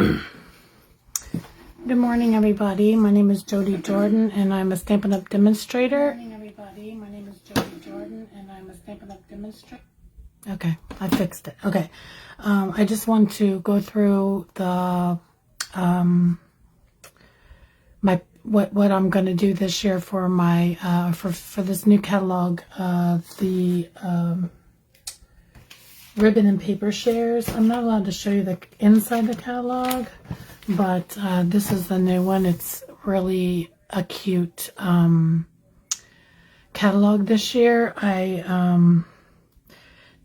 Good morning, everybody. My name is Jody Jordan, and I'm a Stampin' Up! Demonstrator. Good morning, everybody. My name is Jody Jordan, and I'm a Stampin' Up! Demonstrator. Okay, I fixed it. Okay, I just want to go through the what I'm going to do this year for my for this new catalog of the ribbon and paper shares. I'm not allowed to show you the inside the catalog, but this is the new one. It's really a cute catalog this year. I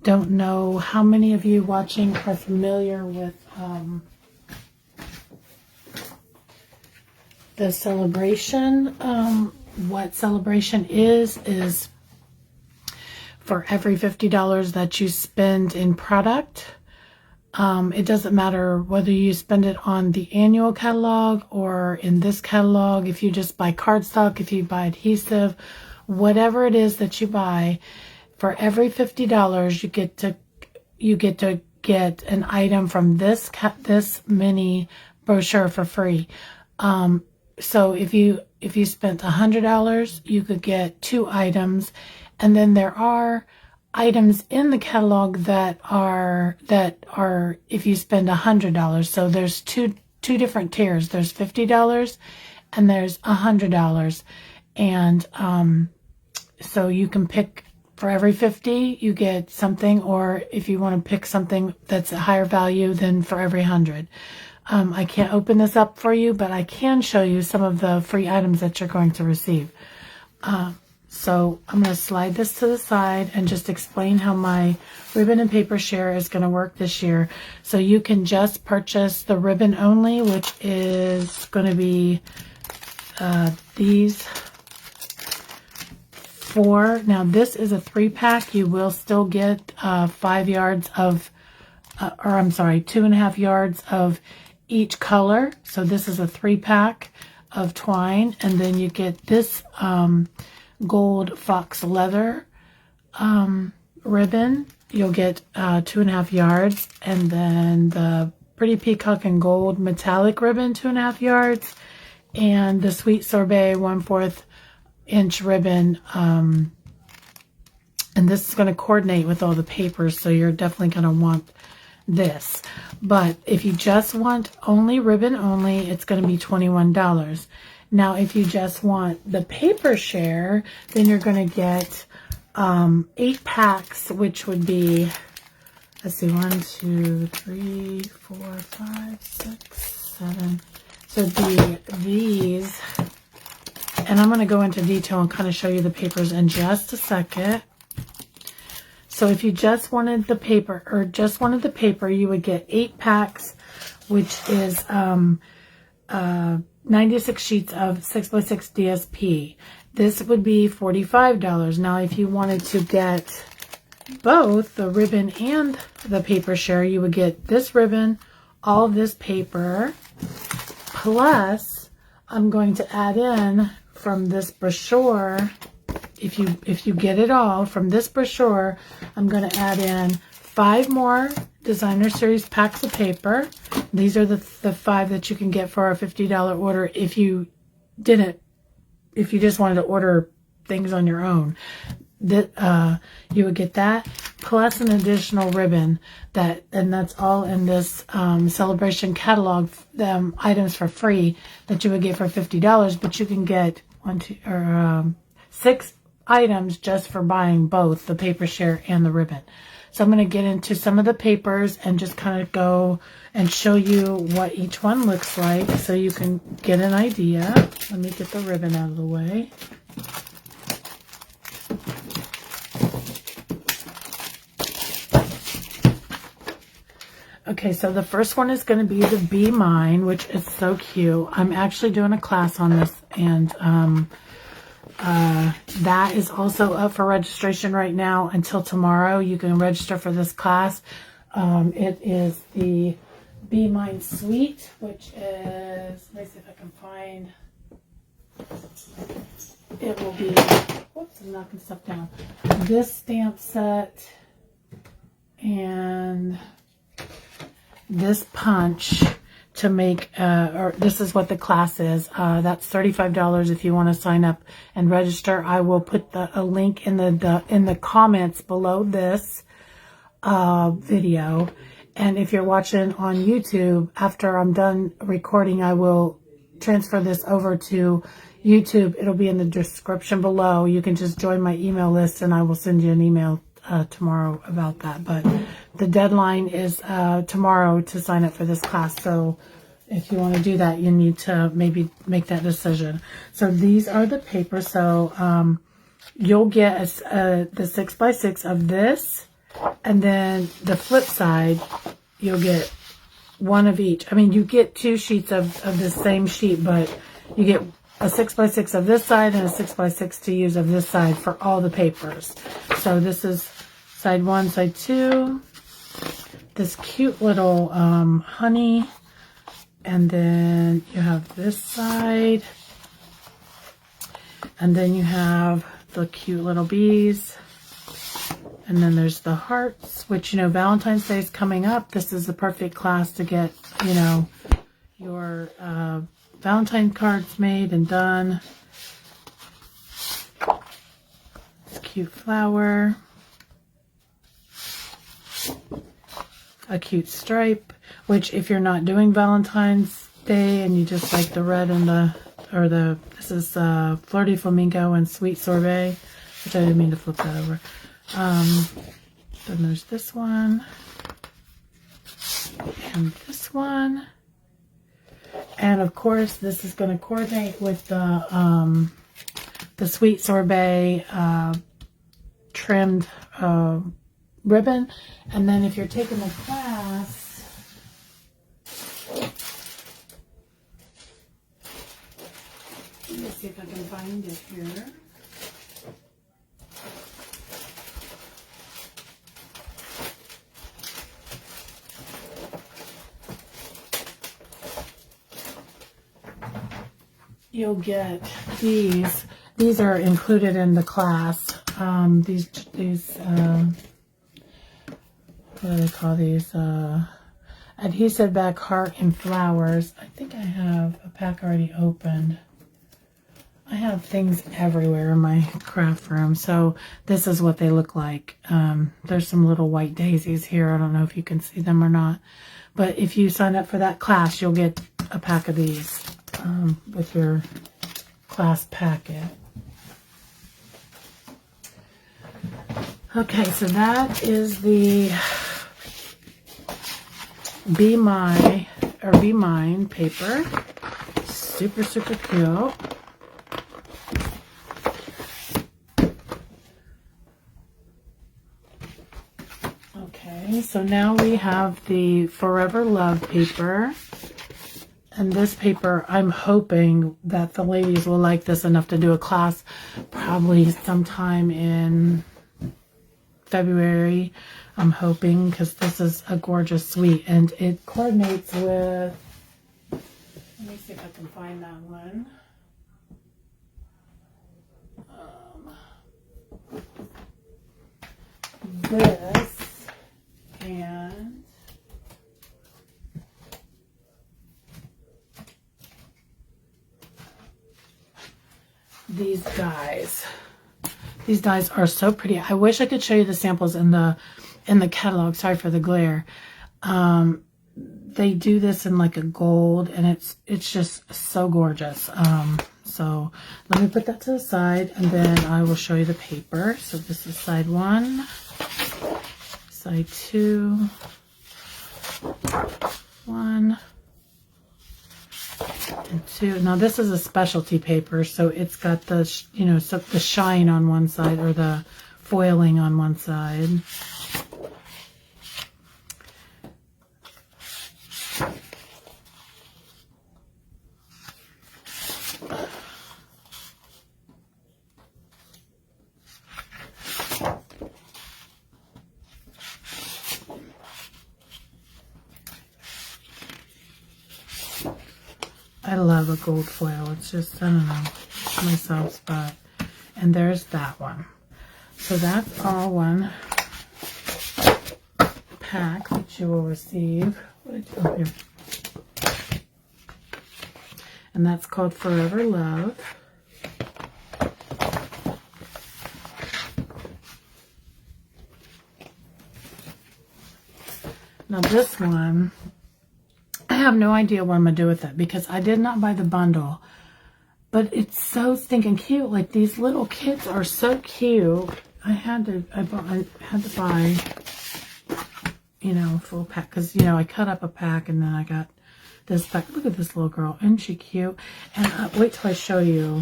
don't know how many of you watching are familiar with the celebration. What celebration is for every $50 that you spend in product. It doesn't matter whether you spend it on the annual catalog or in this catalog. If you just buy cardstock, if you buy adhesive, whatever it is that you buy, for every $50 you get to get an item from this mini brochure for free. So if you spent $100, you could get 2 items, and then there are items in the catalog that are if you spend $100. So there's two different tiers. There's $50 and there's $100, and so you can pick. For every 50 you get something, or if you want to pick something that's a higher value, then for every 100. I can't open this up for you, but I can show you some of the free items that you're going to receive. So I'm going to slide this to the side and just explain how my ribbon and paper share is going to work this year. So you can just purchase the ribbon only, which is going to be these 4. Now this is a 3-pack. You will still get 5 yards of, 2.5 yards of each color. So this is a 3-pack of twine, and then you get this gold fox leather ribbon. You'll get 2.5 yards, and then the pretty peacock and gold metallic ribbon, 2.5 yards, and the sweet sorbet 1/4 inch ribbon. And this is going to coordinate with all the papers, so you're definitely going to want this. But if you just want only ribbon only, it's going to be $21. Now if you just want the paper share, then you're going to get 8 packs, which would be, let's see, 1 2 3 4 5 6 7. So it'd be these, and I'm going to go into detail and kind of show you the papers in just a second. So if you just wanted the paper, you would get 8 packs, which is 96 sheets of 6x6 DSP. This would be $45. Now, if you wanted to get both the ribbon and the paper share, you would get this ribbon, all of this paper, plus I'm going to add in from this brochure. If you get it all from this brochure, I'm going to add in 5 more designer series packs of paper. These are the 5 that you can get for a $50 order. If you just wanted to order things on your own, that you would get that, plus an additional ribbon, and that's all in this celebration catalog, items for free that you would get for $50. But you can get 6 items just for buying both the paper share and the ribbon. So I'm going to get into some of the papers and just kind of go and show you what each one looks like so you can get an idea. Let me get the ribbon out of the way. Okay, so the first one is going to be the Be Mine, which is so cute. I'm actually doing a class on this, and that is also up for registration right now until tomorrow. You can register for this class. It is the Be Mine Suite, which is, let me see if I can find, it will be, whoops, I'm knocking stuff down. This stamp set and this punch to make, or this is what the class is. That's $35 if you want to sign up and register. I will put a link in the comments below this video. And if you're watching on YouTube, after I'm done recording, I will transfer this over to YouTube. It'll be in the description below. You can just join my email list and I will send you an email tomorrow about that. But the deadline is tomorrow to sign up for this class. So if you want to do that, you need to maybe make that decision. So these are the papers. So you'll get the 6x6 of this. And then the flip side, you'll get one of each. I mean, you get 2 sheets of the same sheet, but you get a 6x6 of this side and a 6x6 to use of this side for all the papers. So this is side 1, side 2. This cute little honey. And then you have this side. And then you have the cute little bees. And then there's the hearts, which, you know, Valentine's Day is coming up. This is the perfect class to get, you know, your Valentine cards made and done. This cute flower. A cute stripe, which if you're not doing Valentine's Day and you just like the red and this is Flirty Flamingo and Sweet Sorbet, which I didn't mean to flip that over. Then there's this one and this one, and of course this is going to coordinate with the Sweet Sorbet trimmed ribbon. And then if you're taking the class, let me see if I can find it here. You'll get these. These are included in the class. These what do they call these? Adhesive back heart and flowers. I think I have a pack already opened. I have things everywhere in my craft room. So this is what they look like. There's some little white daisies here. I don't know if you can see them or not. But if you sign up for that class, you'll get a pack of these with your class packet. Okay, so that is the Be Mine paper. Super, super cute. Okay, so now we have the Forever Love paper. And this paper, I'm hoping that the ladies will like this enough to do a class probably sometime in February. I'm hoping, because this is a gorgeous suite and it coordinates with, let me see if I can find that one. This and these dies. These dies are so pretty. I wish I could show you the samples in the catalog. Sorry for the glare. They do this in like a gold, and it's just so gorgeous. So let me put that to the side, and then I will show you the paper. So this is side 1, side 2, 1 and 2. Now this is a specialty paper, so it's got the, you know, so the shine on one side, or the foiling on one side. I love a gold foil. It's just, I don't know, it's my soft spot. And there's that one. So that's all one pack that you will receive. What did you, oh, here. and that's called Forever Love. Now this one, I have no idea what I'm going to do with it because I did not buy the bundle. But it's so stinking cute. Like, these little kids are so cute. I had to buy, you know, a full pack. Because, you know, I cut up a pack and then I got this pack. Look at this little girl. Isn't she cute? And wait till I show you.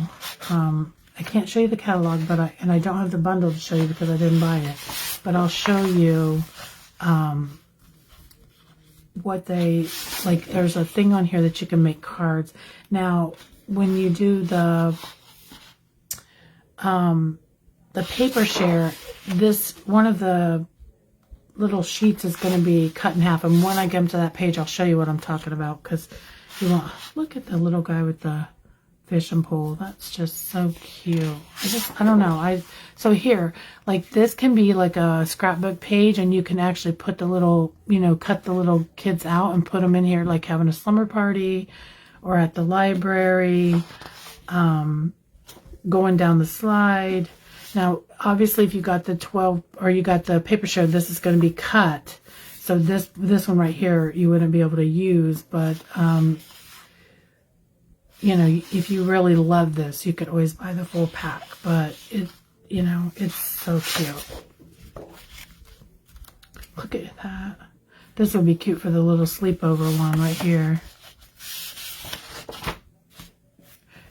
I can't show you the catalog, but I don't have the bundle to show you because I didn't buy it. But I'll show you what they, like, there's a thing on here that you can make cards. Now, when you do the paper share, this one of the little sheets is going to be cut in half, and when I get to that page I'll show you what I'm talking about, because you won't. Look at the little guy with the fishing pole. That's just so cute. I don't know. So here, like, this can be like a scrapbook page, and you can actually put the little, you know, cut the little kids out and put them in here, like having a slumber party or at the library, going down the slide. Now, obviously, if you got the 12 or you got the paper share, this is going to be cut. So this one right here, you wouldn't be able to use. But, you know, if you really love this, you could always buy the full pack. But, you know, it's so cute. Look at that. This would be cute for the little sleepover one right here.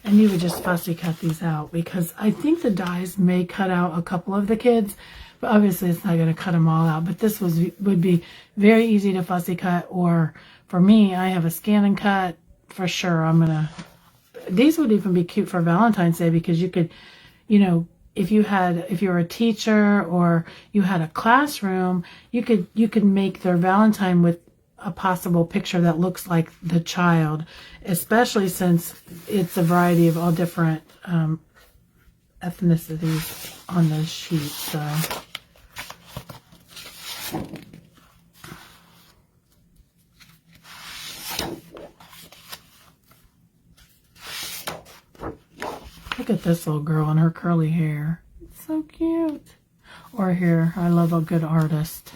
And you would just fussy cut these out, because I think the dies may cut out a couple of the kids, but obviously it's not going to cut them all out. But this would be very easy to fussy cut, or for me, I have a scan and cut for sure. These would even be cute for Valentine's Day, because you could, you know, if you were a teacher or you had a classroom, you could make their Valentine with a possible picture that looks like the child, especially since it's a variety of all different ethnicities on those sheets. So look at this little girl and her curly hair. It's so cute. Or here, I love a good artist.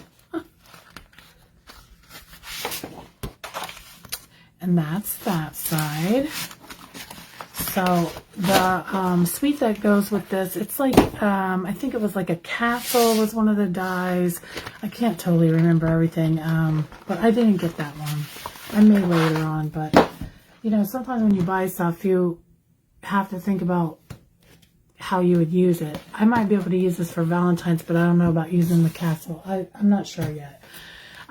And that's that side. So the suite that goes with this, it's like, I think it was like a castle was one of the dies. I can't totally remember everything, but I didn't get that one. I may later on, but, you know, sometimes when you buy stuff, you have to think about how you would use it. I might be able to use this for Valentine's, but I don't know about using the castle. I'm not sure yet.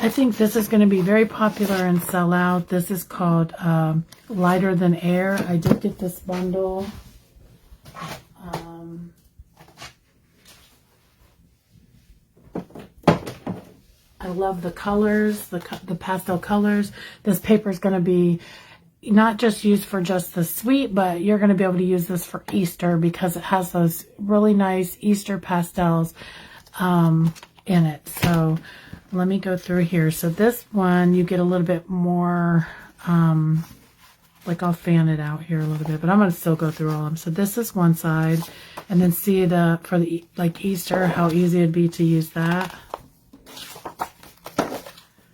I think this is going to be very popular and sell out. This is called Lighter Than Air. I did get this bundle. I love the colors, the pastel colors. This paper is going to be not just used for just the suite, but you're going to be able to use this for Easter, because it has those really nice Easter pastels in it. So let me go through here. So this one, you get a little bit more, like, I'll fan it out here a little bit, but I'm going to still go through all of them. So this is one side, and then see for the, like, Easter, how easy it'd be to use that.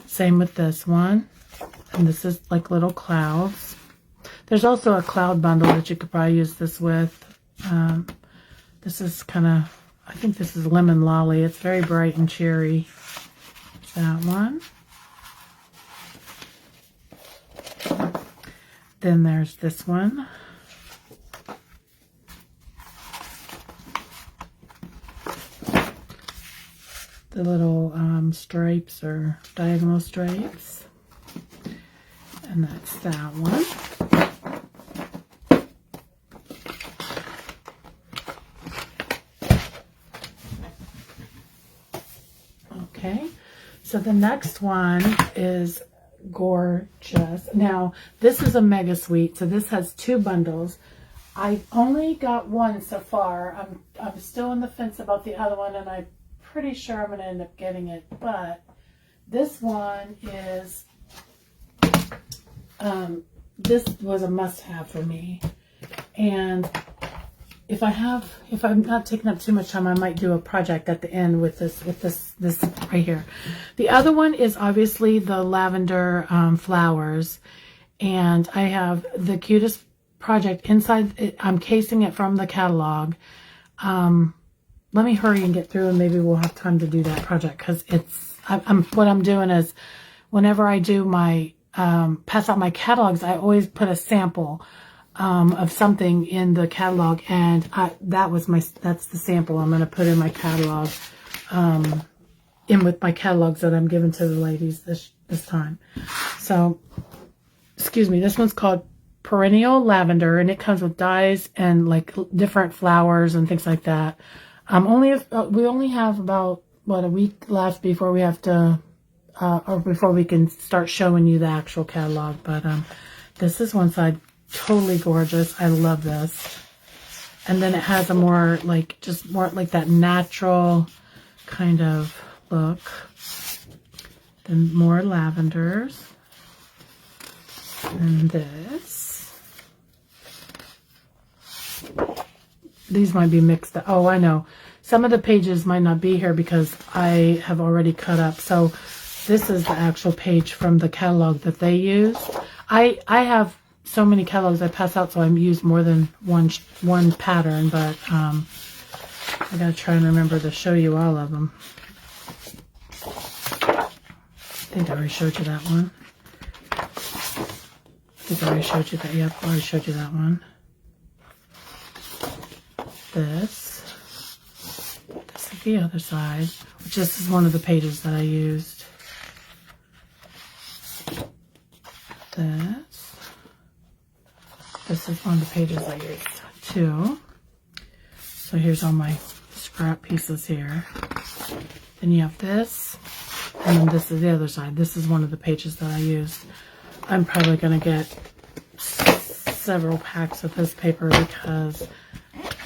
Same with this one. And this is like little clouds. There's also a cloud bundle that you could probably use this with. This is kind of, I think this is Lemon Lolly. It's very bright and cheery. That one. Then there's this one. The little stripes or diagonal stripes. And that's that one. Okay. So the next one is gorgeous. Now, this is a mega suite. So this has 2 bundles. I've only got one so far. I'm still on the fence about the other one, and I'm pretty sure I'm going to end up getting it. But this one is this was a must-have for me. And if I'm not taking up too much time, I might do a project at the end with this right here. The other one is obviously the lavender flowers, and I have the cutest project inside it. I'm casing it from the catalog. Let me hurry and get through, and maybe we'll have time to do that project, because what I'm doing is whenever I do my pass out my catalogs, I always put a sample of something in the catalog, and that's the sample I'm going to put in my catalog, in with my catalogs that I'm giving to the ladies this time. So, excuse me, this one's called Perennial Lavender, and it comes with dies and like different flowers and things like that. We only have about a week left before we have to, or before we can start showing you the actual catalog. But this is one side, totally gorgeous. I love this. And then it has a more like that natural kind of look. Then more lavenders. And this. These might be mixed up. Oh, I know. Some of the pages might not be here because I have already cut up. So this is the actual page from the catalog that they used. I have so many catalogs I pass out, so I use more than one pattern, but I gotta try and remember to show you all of them. I think I already showed you that one. I think I already showed you that. Yep, I already showed you that one. This is the other side, which this is one of the pages that I used. This is one of the pages I used too. So here's all my scrap pieces here. Then you have this, and then this is the other side. This is one of the pages that I used. I'm probably going to get several packs of this paper because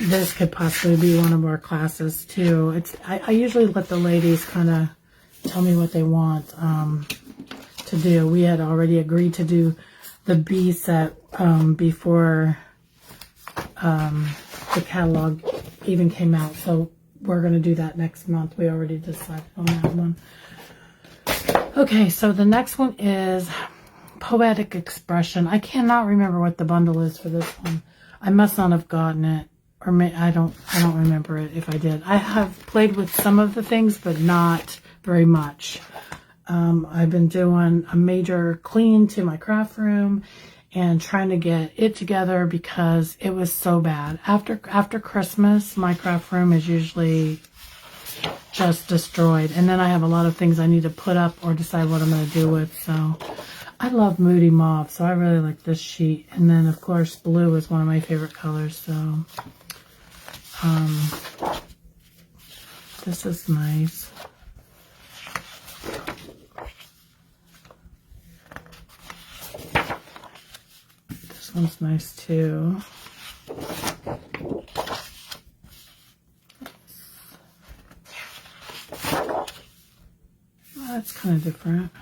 this could possibly be one of our classes too. I usually let the ladies kind of tell me what they want to do. We had already agreed to do the B set before the catalog even came out. So we're going to do that next month. We already decided on that one. Okay, so the next one is Poetic Expression. I cannot remember what the bundle is for this one. I must not have gotten it. Or I don't remember it if I did. I have played with some of the things, but not very much. I've been doing a major clean to my craft room and trying to get it together because it was so bad. After Christmas, my craft room is usually just destroyed. And then I have a lot of things I need to put up or decide what I'm going to do with. So I love Moody Mauve, so I really like this sheet. And then, of course, blue is one of my favorite colors. So this is nice. This one's nice too. That's kind of different.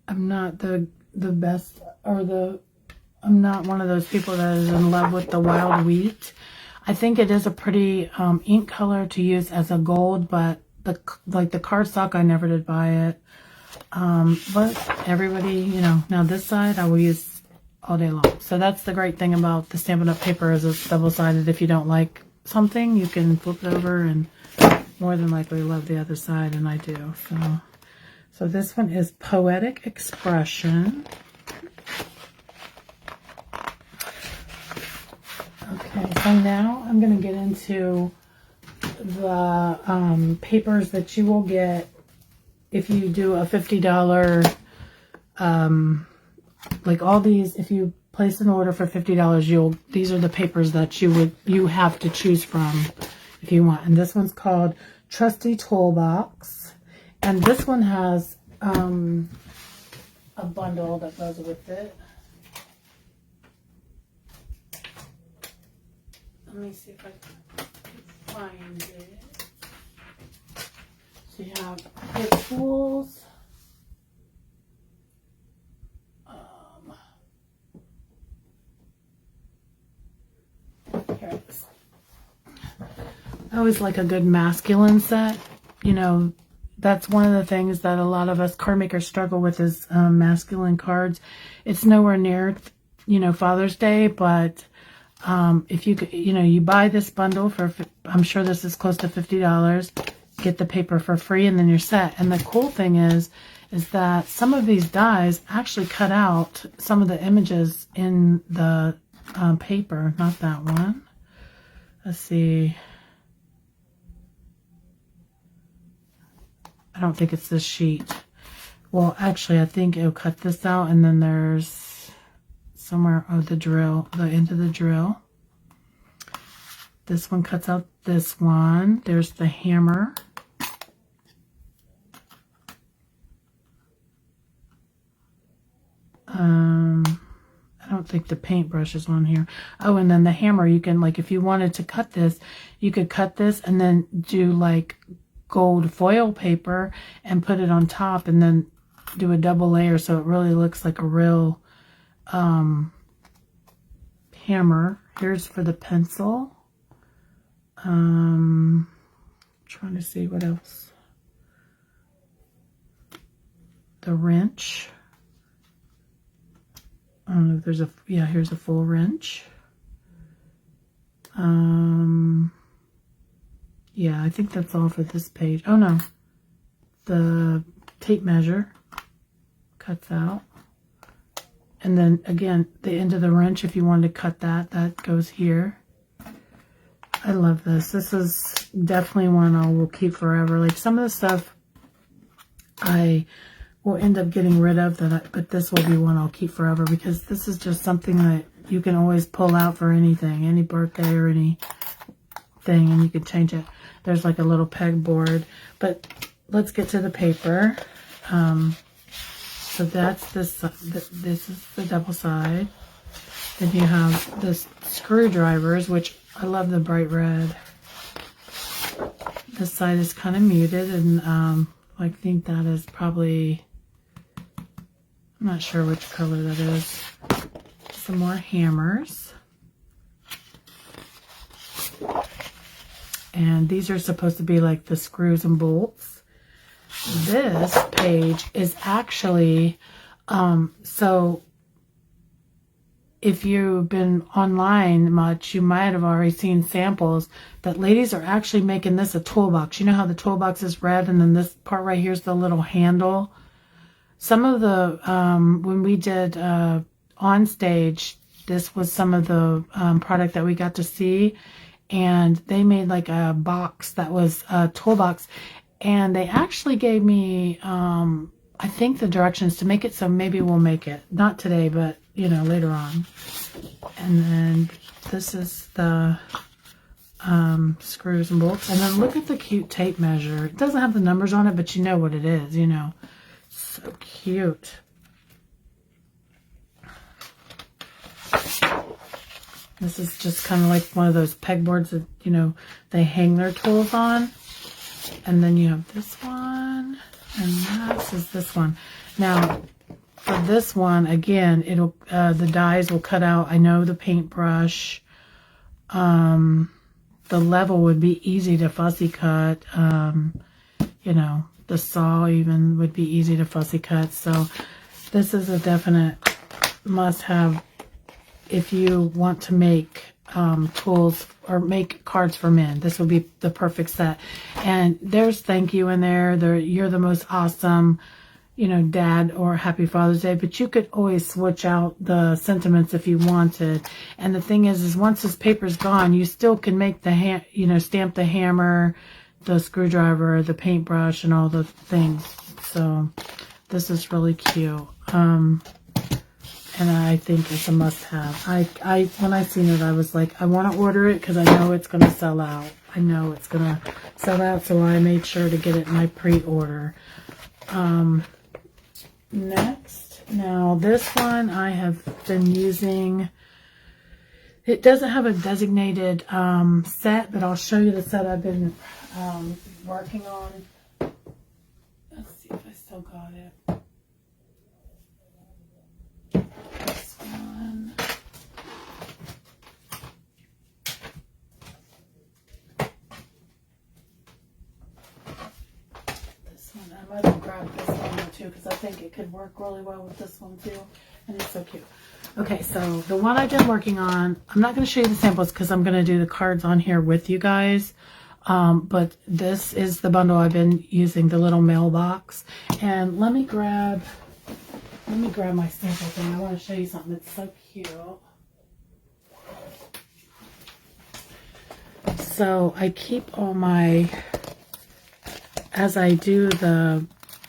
I'm not the best, or I'm not one of those people that is in love with the wild wheat. I think it is a pretty ink color to use as a gold, but the cardstock, I never did buy it. But everybody, you know, now this side I will use all day long. So that's the great thing about the Stampin' Up! Paper, is it's double-sided. If you don't like something, you can flip it over and more than likely love the other side, and I do. So this one is Poetic Expression. Okay, so now I'm going to get into the papers that you will get if you do a $50, like all these, if you place an order for $50, these are the papers that you have to choose from if you want. And this one's called Trusty Toolbox. And this one has a bundle that goes with it. Let me see if I can. find it. So you have the tools. Here it is. I always like a good masculine set. You know, that's one of the things that a lot of us card makers struggle with is masculine cards. It's nowhere near, you know, Father's Day, but if you could, you know, you buy this bundle for, I'm sure this is close to $50, get the paper for free, and then you're set. And the cool thing is that some of these dies actually cut out some of the images in the paper. Not that one. Let's see. I don't think it's this sheet. Well, actually, I think it'll cut this out, and then there's somewhere, oh, the drill, the end of the drill. This one cuts out this one. There's the hammer. I don't think the paintbrush is on here. Oh, and then the hammer, you can, like, if you wanted to cut this, you could cut this and then do like gold foil paper and put it on top and then do a double layer so it really looks like a real hammer. Here's for the pencil. Trying to see what else. The wrench. I don't know if there's a, yeah, here's a full wrench. Yeah, I think that's all for this page. Oh no, the tape measure cuts out. And then again, the end of the wrench, if you wanted to cut that, that goes here. I love this. This is definitely one I will keep forever. Like some of the stuff I will end up getting rid of, but this will be one I'll keep forever because this is just something that you can always pull out for anything, any birthday or anything, and you can change it. There's like a little pegboard, but let's get to the paper. So that's this. This is the double side. Then you have the screwdrivers, which I love the bright red. This side is kind of muted, and I think that is probably, I'm not sure which color that is. Some more hammers. And these are supposed to be like the screws and bolts. This page is actually, so if you've been online much, you might have already seen samples that ladies are actually making this a toolbox. You know how the toolbox is red and then this part right here is the little handle? Some of the, when we did on stage, this was some of the product that we got to see. And they made like a box that was a toolbox. And they actually gave me, I think, the directions to make it. So maybe we'll make it. Not today, but, you know, later on. And then this is the screws and bolts. And then look at the cute tape measure. It doesn't have the numbers on it, but you know what it is, you know. So cute. This is just kind of like one of those pegboards that, you know, they hang their tools on. And then you have this one. And this is this one. Now, for this one, again, it'll the dies will cut out. I know the paintbrush. The level would be easy to fussy cut. You know, the saw even would be easy to fussy cut. So this is a definite must-have if you want to make tools or make cards for men. This would be the perfect set. And there's thank you in there. You're the most awesome, you know, dad, or happy Father's Day. But you could always switch out the sentiments if you wanted. And the thing is once this paper's gone, you still can make the you know, stamp the hammer, the screwdriver, the paintbrush, and all the things. So this is really cute. And I think it's a must-have. When I seen it, I was like, I want to order it because I know it's going to sell out. I know it's going to sell out, so I made sure to get it in my pre-order. Next, now this one I have been using It doesn't have a designated set, but I'll show you the set I've been working on. Let's see if I still got it. This one. This one. I might have grabbed this one too because I think it could work really well with this one too. And it's so cute. Okay, so the one I've been working on, I'm not going to show you the samples because I'm going to do the cards on here with you guys. But this is the bundle I've been using, the little mailbox. And let me grab my sample thing. I want to show you something that's so cute. So I keep all my, as I do the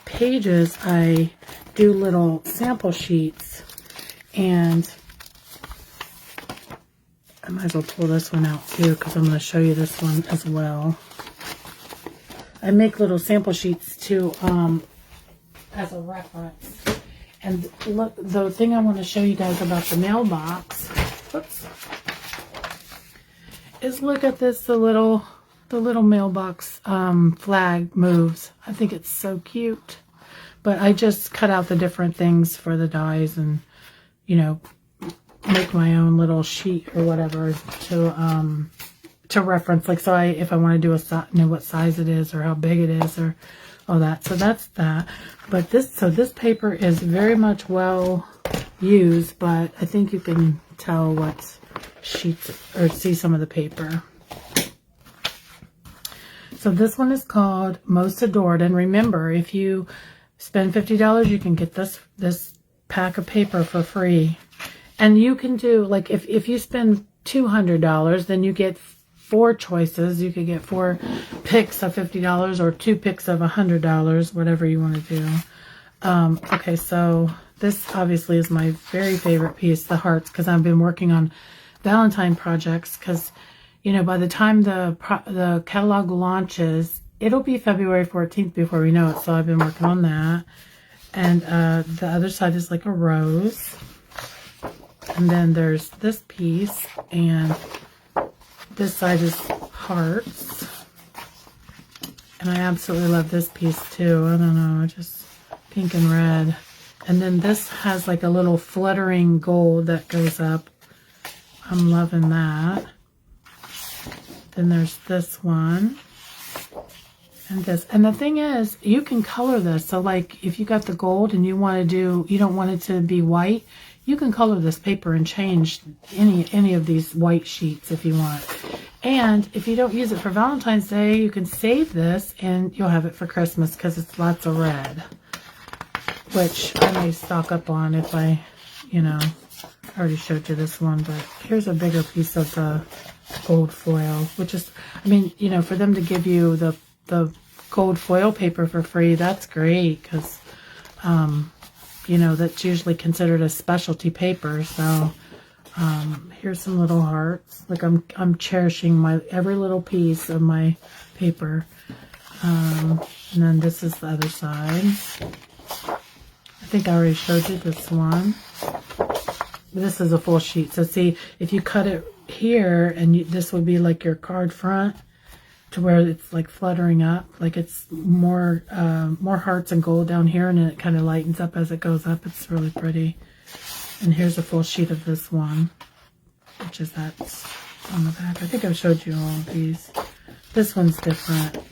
pages, I do little sample sheets. And I might as well pull this one out too because I'm going to show you this one as well. I make little sample sheets too as a reference. And look, the thing I want to show you guys about the mailbox, whoops, is look at this, the little mailbox flag moves. I think it's so cute. But I just cut out the different things for the dies and, you know, make my own little sheet or whatever to reference. Like, so if I want to do know what size it is or how big it is or all that. So that's that. But this paper is very much well used, but I think you can tell what sheets or see some of the paper. So this one is called Most Adored. And remember, if you spend $50, you can get this pack of paper for free. And you can do, like, if you spend $200, then you get 4 choices. You could get 4 picks of $50 or 2 picks of $100, whatever you want to do. Okay, so this obviously is my very favorite piece, the hearts, because I've been working on Valentine projects. Because, you know, by the time the catalog launches, it'll be February 14th before we know it. So I've been working on that. And the other side is like a rose. And then there's this piece. And this side is hearts. And I absolutely love this piece too. I don't know, just pink and red. And then this has like a little fluttering gold that goes up. I'm loving that. Then there's this one. And this. And the thing is, you can color this. So like if you got the gold and you don't want it to be white, you can color this paper and change any of these white sheets if you want. And if you don't use it for Valentine's Day, you can save this and you'll have it for Christmas because it's lots of red. Which I may stock up on if I already showed you this one. But here's a bigger piece of the gold foil, which is, I mean, for them to give you the gold foil paper for free, that's great because, that's usually considered a specialty paper. So here's some little hearts. Like I'm cherishing every little piece of my paper. And then this is the other side. I think I already showed you this one. This is a full sheet. So see, if you cut it here, and this would be like your card front, to where it's like fluttering up, like it's more hearts and gold down here, and then it kind of lightens up as it goes up. It's really pretty. And here's a full sheet of this one, which is that's on the back. I think I've showed you all of these. This one's different.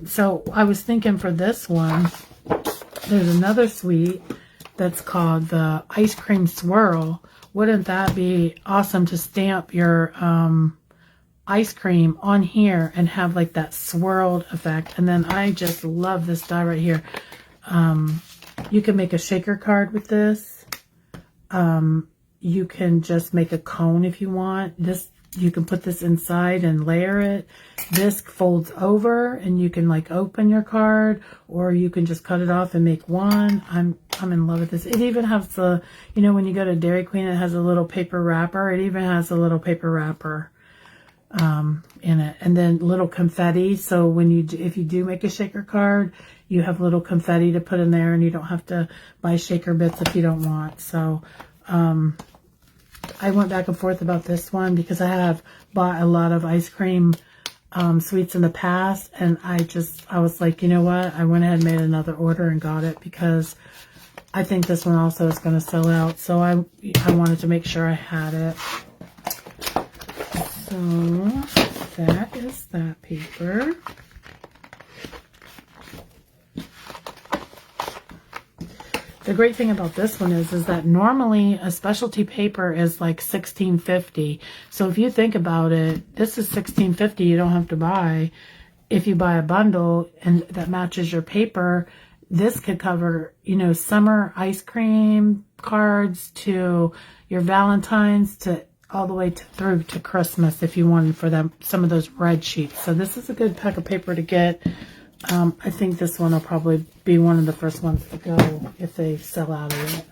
So I was thinking for this one, there's another suite that's called the Ice Cream Swirl. Wouldn't that be awesome to stamp your ice cream on here and have like that swirled effect? And then I just love this die right here. You can make a shaker card with this. You can just make a cone if you want. You can put this inside and layer it. This folds over and you can like open your card, or you can just cut it off and make one. I'm in love with this. It even has the, when you go to Dairy Queen, it has a little paper wrapper. It even has a little paper wrapper in it. And then little confetti. So if you do make a shaker card, you have little confetti to put in there, and you don't have to buy shaker bits if you don't want. So I went back and forth about this one because I have bought a lot of ice cream sweets in the past, and I was like, you know what? I went ahead and made another order and got it because I think this one also is going to sell out. So I wanted to make sure I had it. So that is that paper. The great thing about this one is that normally a specialty paper is like $16.50. So if you think about it, this is $16.50 you don't have to buy. If you buy a bundle and that matches your paper, this could cover, you know, summer ice cream cards to your Valentine's to all the way through to Christmas if you wanted for them some of those red sheets. So this is a good pack of paper to get. I think this one will probably be one of the first ones to go if they sell out of it.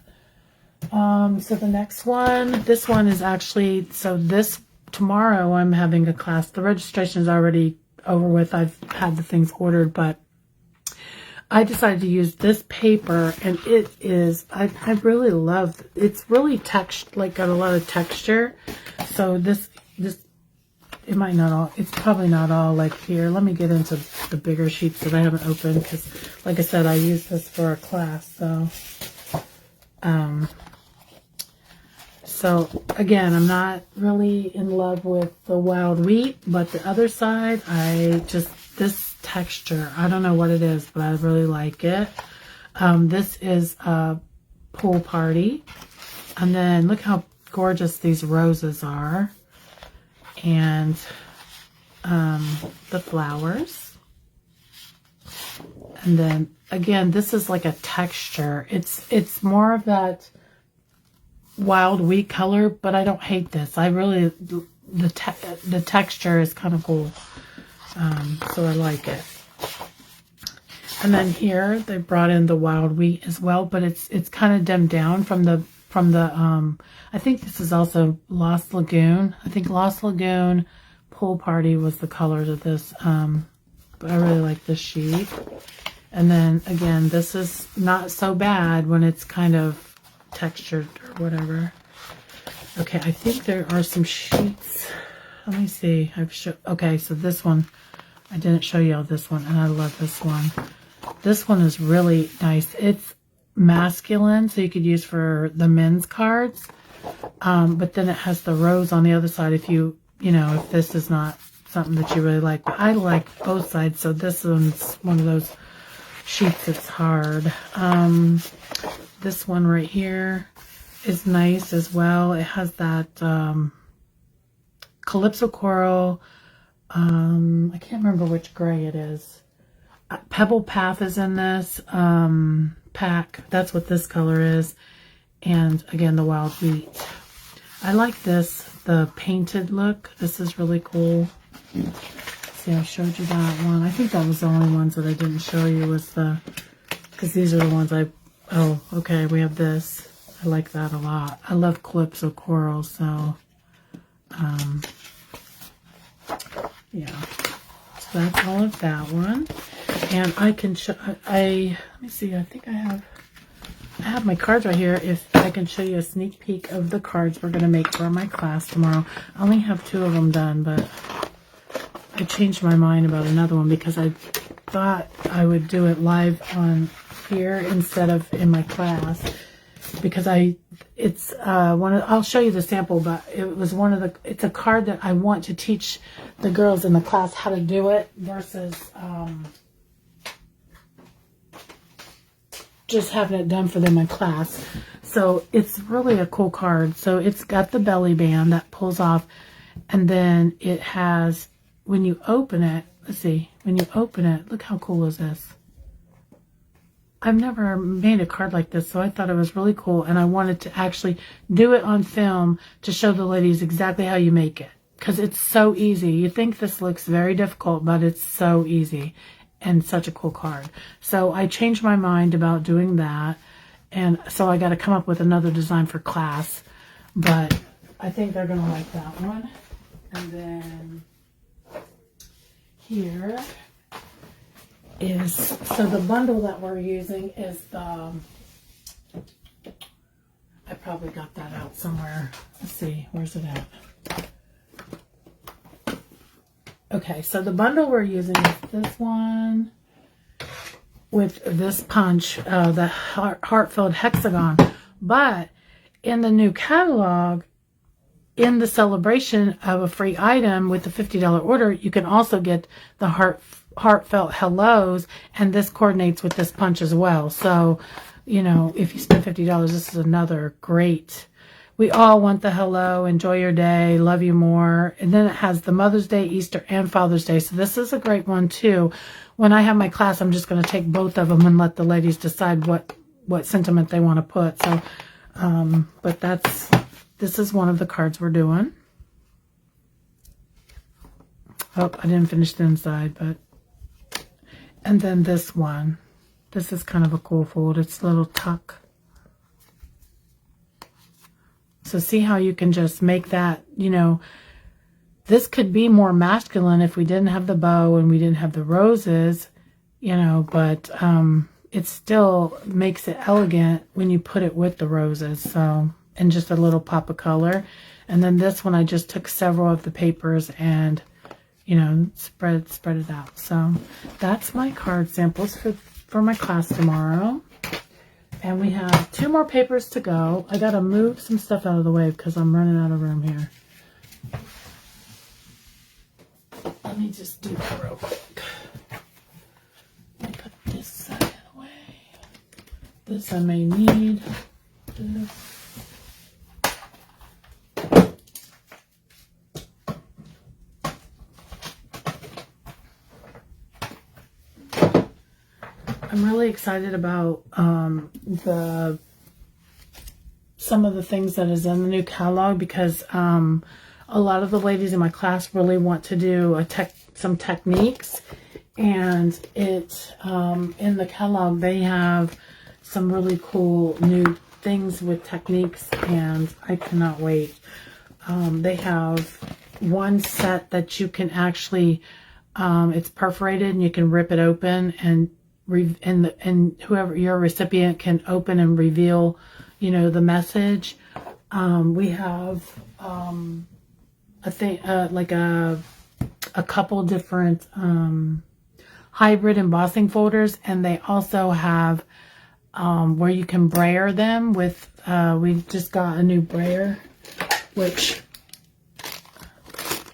So the next one, this one is actually, tomorrow I'm having a class. The registration is already over with. I've had the things ordered, but I decided to use this paper, and it is, I really love, it's really got a lot of texture. So this, it might not all, it's probably not all like here. Let me get into the bigger sheets that I haven't opened because, like I said, I use this for a class. So again, I'm not really in love with the wild wheat, but the other side, this texture, I don't know what it is, but I really like it. This is a pool party. And then look how gorgeous these roses are. And the flowers. And then again, this is like a texture. It's more of that wild wheat color, but I don't hate this. I really, the texture is kind of cool. So I like it. And then here they brought in the wild wheat as well, but it's kind of dimmed down from the I think this is also Lost Lagoon. I think Lost Lagoon Pool Party was the colors of this. But I really like this sheet. And then again, this is not so bad when it's kind of textured or whatever. Okay, I think there are some sheets. Let me see. Okay, so this one, I didn't show you all this one, and I love this one. This one is really nice. It's masculine, so you could use for the men's cards. But then it has the rose on the other side if if this is not something that you really like. But I like both sides, so this one's one of those sheets that's hard. This one right here is nice as well. It has that Calypso Coral. I can't remember which gray it is. Pebble Path is in this pack. That's what this color is. And again, the wild wheat. I like this, the painted look. This is really cool. See, I showed you that one. I think that was the only ones that I didn't show you was because these are the ones oh, okay, we have this. I like that a lot. I love Calypso Coral, so, yeah. So that's all of that one. And I can show, let me see, I think I have my cards right here. If I can show you a sneak peek of the cards we're going to make for my class tomorrow. I only have 2 of them done, but I changed my mind about another one because I thought I would do it live on here instead of in my class. Because I'll show you the sample, but it was it's a card that I want to teach the girls in the class how to do it versus just having it done for them in class. So it's really a cool card. So it's got the belly band that pulls off, and then it has, when you open it, let's see, when you open it, look how cool is this. I've never made a card like this, so I thought it was really cool, and I wanted to actually do it on film to show the ladies exactly how you make it, because it's so easy. You think this looks very difficult, but it's so easy and such a cool card. So I changed my mind about doing that, and so I got to come up with another design for class, but I think they're going to like that one. And then here is, so the bundle that we're using is I probably got that out somewhere. Let's see, where's it at? Okay, so the bundle we're using is this one with this punch, the heart-filled hexagon. But in the new catalog, in the celebration of a free item with the $50 order, you can also get the heartfelt hellos, and this coordinates with this punch as well. So, you know, if you spend $50, this is another great. We all want the hello, enjoy your day, love you more. And then it has the Mother's Day, Easter, and Father's Day. So this is a great one too. When I have my class, I'm just going to take both of them and let the ladies decide what sentiment they want to put. So, but this is one of the cards we're doing. Oh, I didn't finish the inside, but, and then this one. This is kind of a cool fold. It's a little tuck. So see how you can just make that, you know, this could be more masculine if we didn't have the bow and we didn't have the roses, you know, but it still makes it elegant when you put it with the roses. So, and just a little pop of color. And then this one, I just took several of the papers and, you know, spread it out. So that's my card samples for my class tomorrow. And we have 2 more papers to go. I got to move some stuff out of the way because I'm running out of room here. Let me just do that real quick. Let me put this side away. This I may need. This. I'm really excited about some of the things that is in the new catalog because a lot of the ladies in my class really want to do some techniques, and it in the catalog they have some really cool new things with techniques, and I cannot wait. They have one set that you can actually it's perforated and you can rip it open, and whoever your recipient can open and reveal, you know, the message. We have a thing like a couple different hybrid embossing folders, and they also have where you can brayer them with. We just got a new brayer, which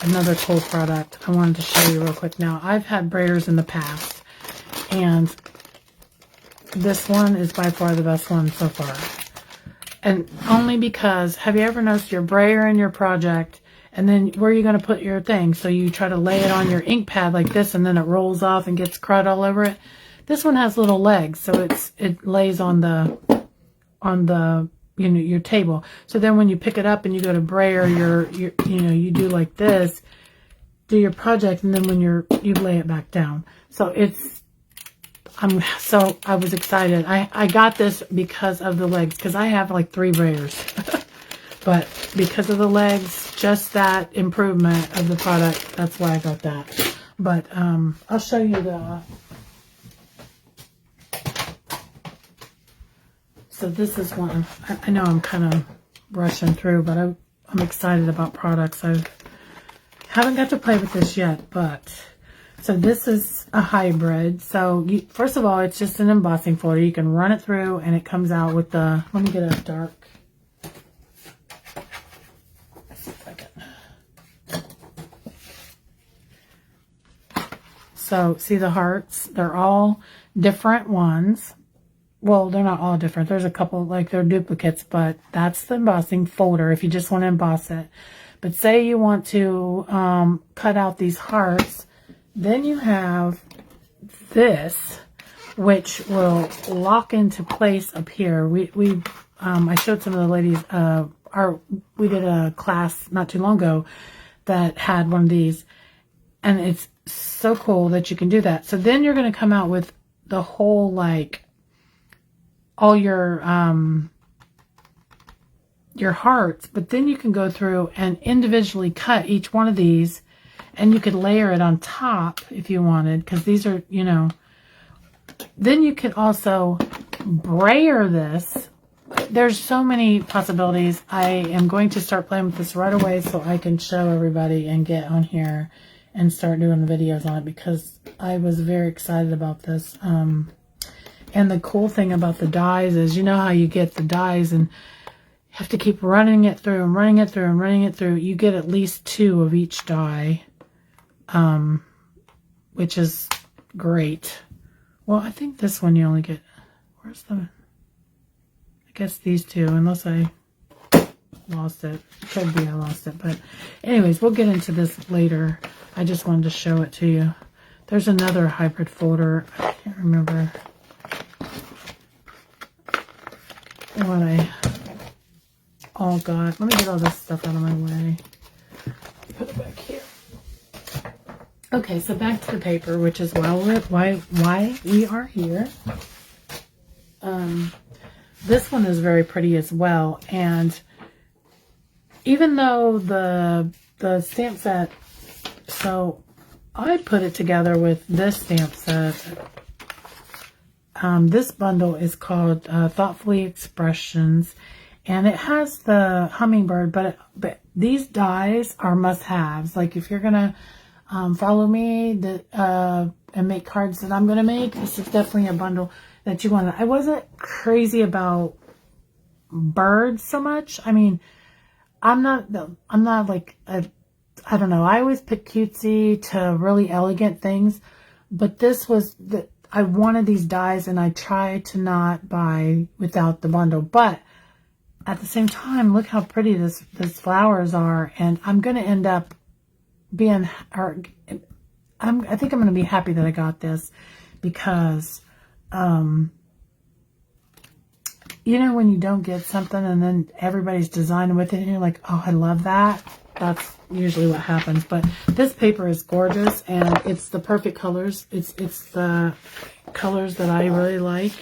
another cool product I wanted to show you real quick. Now I've had brayers in the past, and this one is by far the best one so far. And only because, have you ever noticed your brayer in your project, and then where are you going to put your thing? So you try to lay it on your ink pad like this, and then it rolls off and gets crud all over it. This one has little legs, so it lays on the you know, your table. So then when you pick it up and you go to brayer your you know, you do like this, do your project, and then when you lay it back down. So I was excited. I got this because of the legs, because I have like 3 brayers. But because of the legs, just that improvement of the product, that's why I got that. But I'll show you so this is one. I know I'm kind of rushing through, but I'm excited about products. I haven't got to play with this yet, but so this is a hybrid. So first of all, it's just an embossing folder. You can run it through and it comes out with the, let me get a dark. Let's see if I can. So see the hearts? They're all different ones. Well, they're not all different. There's a couple, like they're duplicates, but that's the embossing folder if you just want to emboss it. But say you want to cut out these hearts, then you have this, which will lock into place up here. I showed some of the ladies, we did a class not too long ago that had one of these, and it's so cool that you can do that. So then you're going to come out with the whole, like, all your hearts, but then you can go through and individually cut each one of these, and you could layer it on top if you wanted, because these are, you know, then you could also brayer this there's so many possibilities. I am going to start playing with this right away so I can show everybody and get on here and start doing the videos on it, because I was very excited about this. And the cool thing about the dies is, you know how you get the dies and have to keep running it through and running it through and running it through. You get at least 2 of each die, which is great. Well, I think this one you only get, where's the, I guess these 2, unless I lost it. Could be I lost it, but anyways, we'll get into this later. I just wanted to show it to you. There's another hybrid folder. I can't remember what I all got. Let me get all this stuff out of my way. Put it back here. Okay, so back to the paper, which is why we are here. This one is very pretty as well, and even though the stamp set, so I put it together with this stamp set. This bundle is called Thoughtfully Expressions, and it has the hummingbird, but these dies are must-haves. Like if you're gonna follow me and make cards that I'm gonna make, this is definitely a bundle that you want. I wasn't crazy about birds so much. I mean, I'm not like I don't know. I always pick cutesy to really elegant things, but this was I wanted these dies, and I tried to not buy without the bundle. But at the same time, look how pretty these flowers are, and I'm going to end up being, I think I'm going to be happy that I got this, because you know when you don't get something and then everybody's designing with it and you're like, oh, I love that. That's usually what happens. But this paper is gorgeous, and it's the perfect colors. It's the colors that I really like.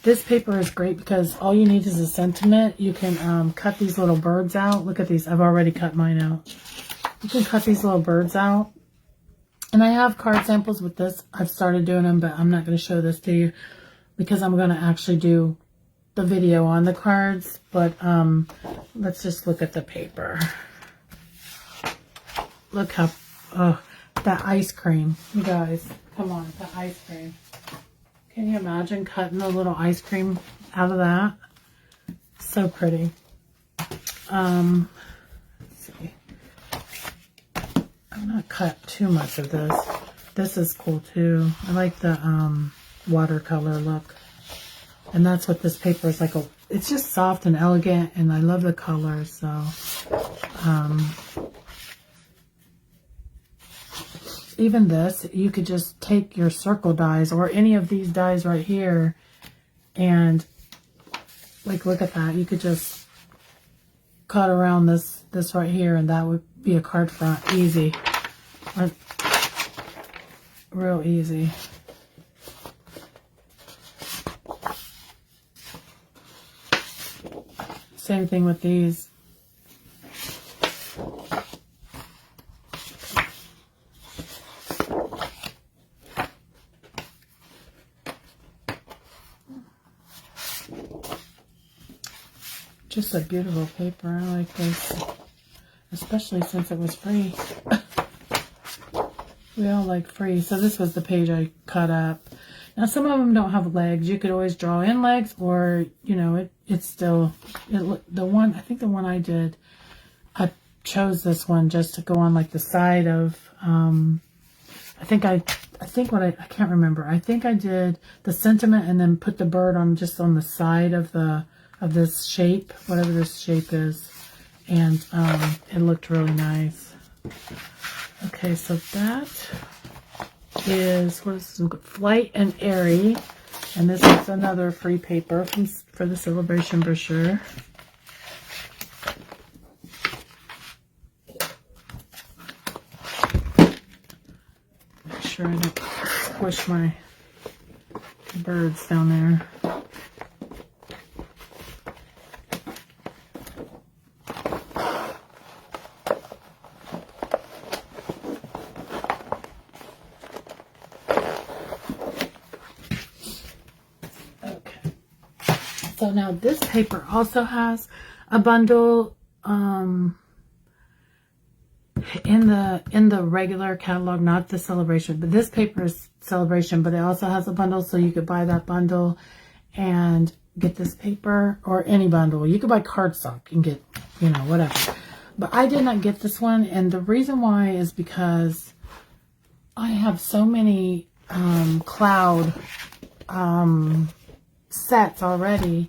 This paper is great because all you need is a sentiment. You can cut these little birds out. Look at these. I've already cut mine out. You can cut these little birds out. And I have card samples with this. I've started doing them, but I'm not going to show this to you because I'm going to actually do the video on the cards. But let's just look at the paper. Look how, that ice cream. You guys, come on, the ice cream. Can you imagine cutting a little ice cream out of that? So pretty. Let's see. I'm not cut too much of this. This is cool too. I like the watercolor look. And that's what this paper is like. It's just soft and elegant, and I love the colors. So, even this, you could just take your circle dies or any of these dies right here, and like, look at that. You could just cut around this right here, and that would be a card front. Easy. Real easy. Same thing with these. Just a beautiful paper. I like this, especially since it was free. We all like free. So this was the page I cut up. Now some of them don't have legs. You could always draw in legs, or you know, it's still the one. I think the one I did, I chose this one just to go on like the side of. I think I can't remember. I think I did the sentiment and then put the bird on just on the side of this shape, whatever this shape is, and it looked really nice. Okay, so that is, what is this? Flight and Airy, and this is another free paper for the celebration brochure. Make sure I don't squish my birds down there. So now this paper also has a bundle in the regular catalog, not the celebration, but this paper is celebration, but it also has a bundle, so you could buy that bundle and get this paper, or any bundle. You could buy cardstock and get, you know, whatever. But I did not get this one, and the reason why is because I have so many cloud sets already,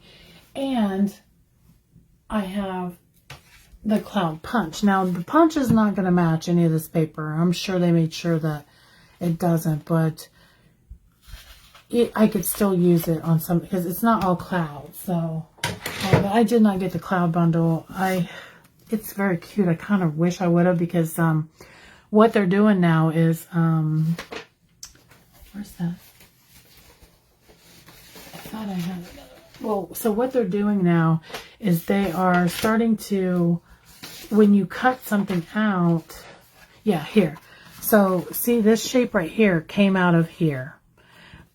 and I have the cloud punch. Now the punch is not going to match any of this paper. I'm sure they made sure that it doesn't, but I could still use it on some, because it's not all cloud. So but I did not get the cloud bundle. It's very cute. I kind of wish I would have, because what they're doing now is where's that? I thought I had another. Well, so what they're doing now is they are starting to, when you cut something out, yeah, here. So see, this shape right here came out of here.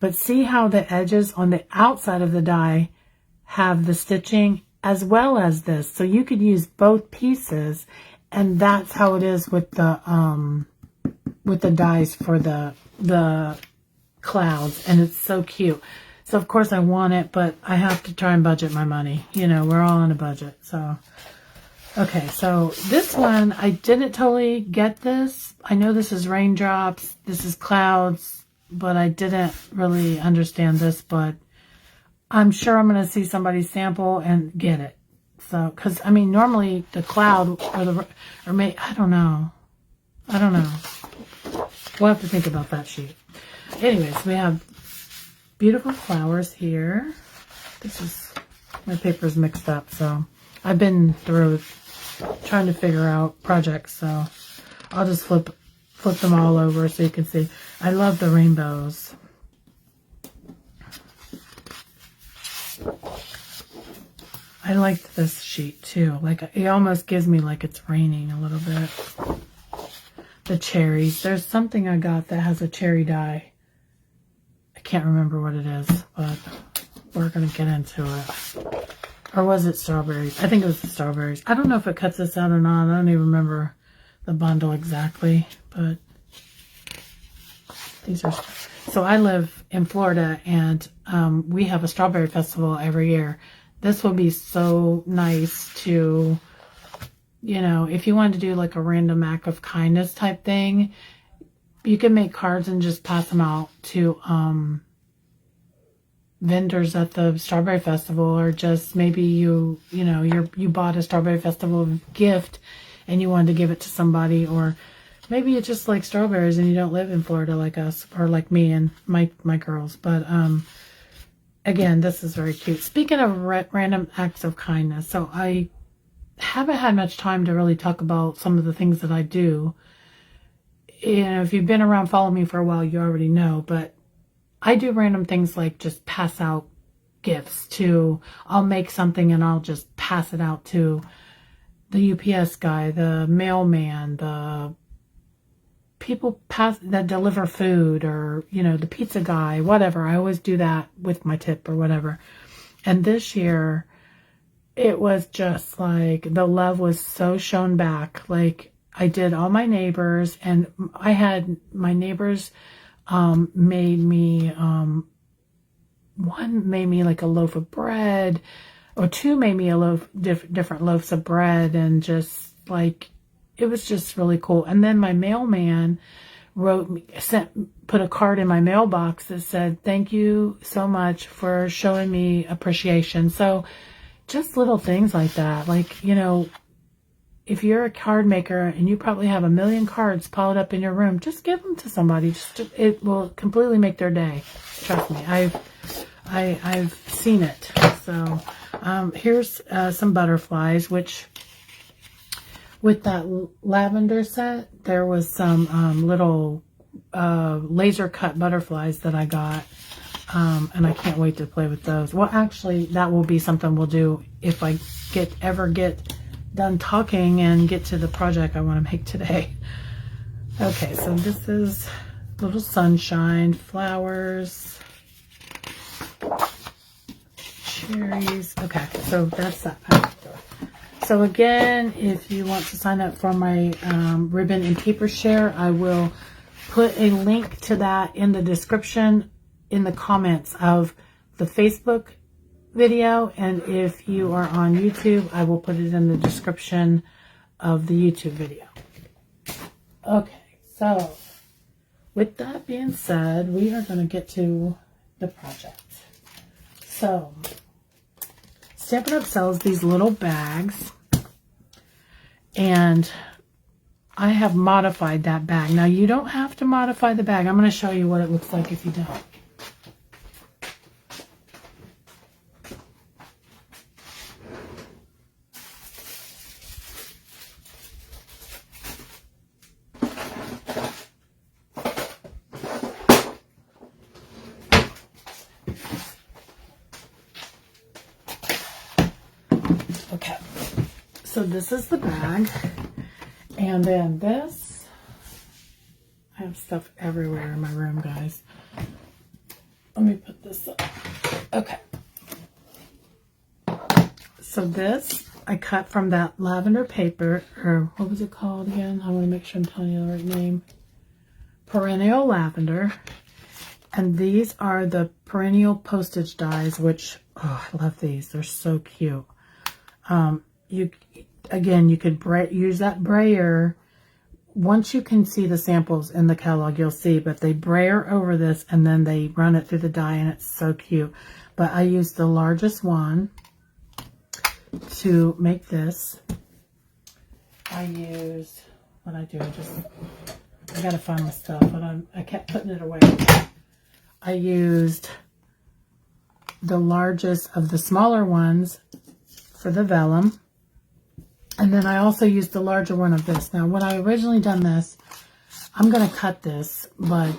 But see how the edges on the outside of the die have the stitching as well as this. So you could use both pieces, and that's how it is with the dies for the clouds, and it's so cute. So of course I want it, but I have to try and budget my money. You know, we're all on a budget. So okay, so this one, I didn't totally get this. I know this is raindrops, this is clouds, but I didn't really understand this, but I'm sure I'm going to see somebody sample and get it. So, because, I mean, normally the cloud or I don't know. We'll have to think about that sheet. Anyways, we have beautiful flowers here. My paper's mixed up, so I've been through trying to figure out projects, so I'll just flip them all over so you can see. I love the rainbows. I liked this sheet too. Like, it almost gives me like it's raining a little bit. The cherries. There's something I got that has a cherry die. I can't remember what it is, but we're going to get into it. Or was it strawberries? I think it was the strawberries. I don't know if it cuts this out or not. I don't even remember the bundle exactly, but these are... So I live in Florida, and we have a strawberry festival every year. This would be so nice to, you know, if you wanted to do like a random act of kindness type thing, you can make cards and just pass them out to vendors at the strawberry festival, or just maybe you bought a strawberry festival gift and you wanted to give it to somebody, or maybe you just like strawberries and you don't live in Florida like us, or like me and my girls. But again, this is very cute. Speaking of random acts of kindness, so I haven't had much time to really talk about some of the things that I do. You know, if you've been around following me for a while, you already know, but I do random things like just pass out gifts to, I'll make something and I'll just pass it out to the UPS guy, the mailman, the people that deliver food, or, you know, the pizza guy, whatever. I always do that with my tip or whatever. And this year, it was just like, the love was so shown back. Like, I did all my neighbors, and I had my neighbors made me, one made me like a loaf of bread, or two made me a different loaves of bread, and just like, it was just really cool. And then my mailman put a card in my mailbox that said, "Thank you so much for showing me appreciation." So just little things like that. Like, you know, if you're a card maker and you probably have 1 million cards piled up in your room, just give them to somebody. It will completely make their day. Trust me, I've seen it. So here's some butterflies, which with that lavender set, there was some little laser cut butterflies that I got. And I can't wait to play with those. Well, actually, that will be something we'll do if I ever get done talking and get to the project I want to make today. Okay, so this is little sunshine, flowers, cherries. Okay, so that's that pack. So again, if you want to sign up for my ribbon and paper share, I will put a link to that in the description, in the comments of the Facebook video. And if you are on YouTube, I will put it in the description of the YouTube video. Okay, so with that being said, we are going to get to the project. So, Stampin' Up! Sells these little bags, and I have modified that bag. Now, you don't have to modify the bag. I'm going to show you what it looks like if you don't. Okay, so this is the bag, and then this, I have stuff everywhere in my room, guys. Let me put this up. Okay, so this I cut from that lavender paper, or what was it called again? I want to make sure I'm telling you the right name. Perennial Lavender. And these are the Perennial postage dies, which, oh, I love these. They're so cute. You could use that brayer. Once you can see the samples in the catalog, you'll see, but they brayer over this and then they run it through the die, and it's so cute. But I used the largest one to make this. I used, what I do, I gotta find my stuff, but I kept putting it away. I used the largest of the smaller ones for the vellum. And then I also used the larger one of this. Now, when I originally done this, I'm going to cut this, but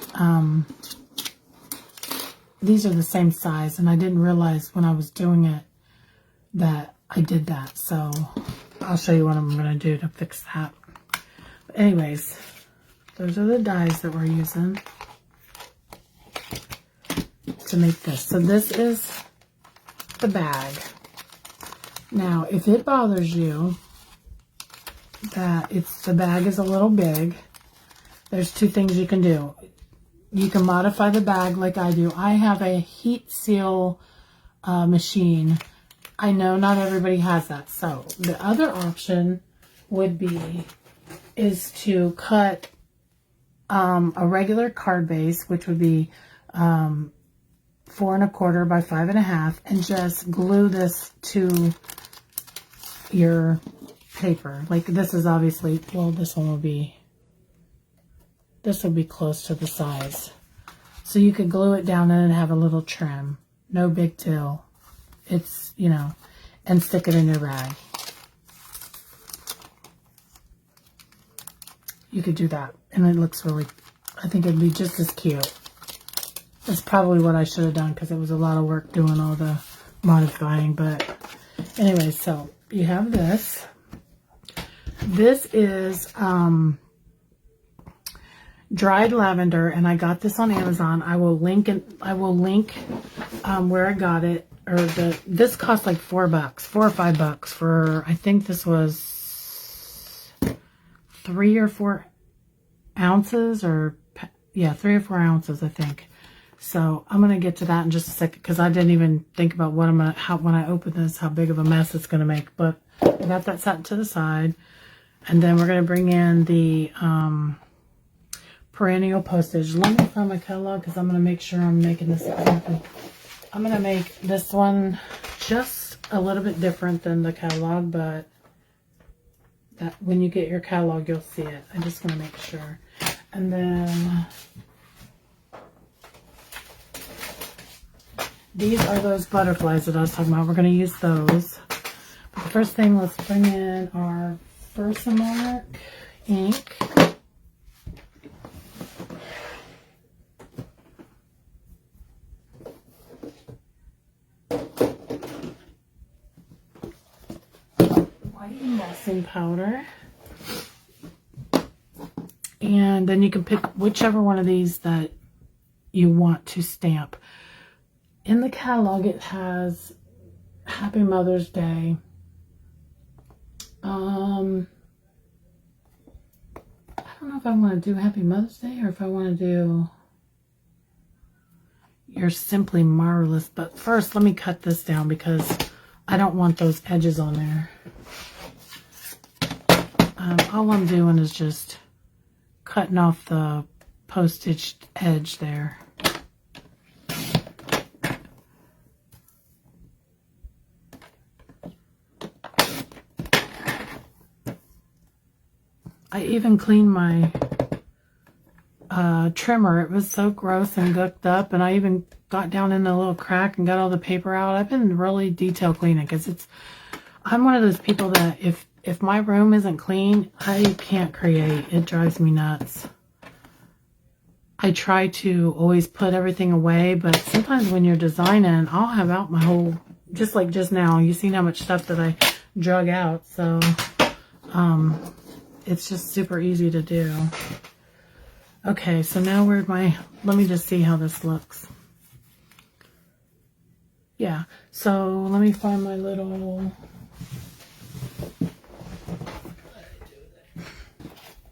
these are the same size, and I didn't realize when I was doing it that I did that. So I'll show you what I'm going to do to fix that. But anyways, those are the dies that we're using to make this. So this is the bag. Now, if it bothers you that the bag is a little big, there's two things you can do. You can modify the bag like I do. I have a heat seal machine. I know not everybody has that. So the other option would be is to cut a regular card base, which would be 4 1/4 by 5 1/2, and just glue this to your paper. Like this is obviously, well, this will be close to the size. So you could glue it down and have a little trim. No big deal. It's, you know, and stick it in your rag. You could do that. And it looks really, I think it'd be just as cute. That's probably what I should have done because it was a lot of work doing all the modifying. But anyway, so you have this. This is dried lavender, and I got this on Amazon. I will link where I got it. Or this cost like $4, $4 or $5 for, I think this was 3 or 4 ounces, or yeah, 3 or 4 ounces, I think. So I'm gonna get to that in just a second because I didn't even think about what when I open this, how big of a mess it's gonna make. But I got that set to the side, and then we're gonna bring in the Perennial postage. Let me find my catalog because I'm gonna make sure I'm making this exactly. I'm gonna make this one just a little bit different than the catalog, but that when you get your catalog, you'll see it. I just want to make sure. And then these are those butterflies that I was talking about. We're going to use those. But the first thing, let's bring in our Versamark ink. White embossing powder. And then you can pick whichever one of these that you want to stamp. In the catalog, it has Happy Mother's Day. I don't know if I want to do Happy Mother's Day or if I want to do You're Simply Marvelous. But first, let me cut this down because I don't want those edges on there. All I'm doing is just cutting off the postage edge there. I even cleaned my trimmer. It was so gross and gooked up, and I even got down in a little crack and got all the paper out. I've been really detail cleaning because I'm one of those people that if my room isn't clean, I can't create. It drives me nuts. I try to always put everything away, but sometimes when you're designing, I'll have out my whole, just like just now, you've seen how much stuff that I drug out, so it's just super easy to do. Okay, so now let me just see how this looks. Yeah, so let me find my little,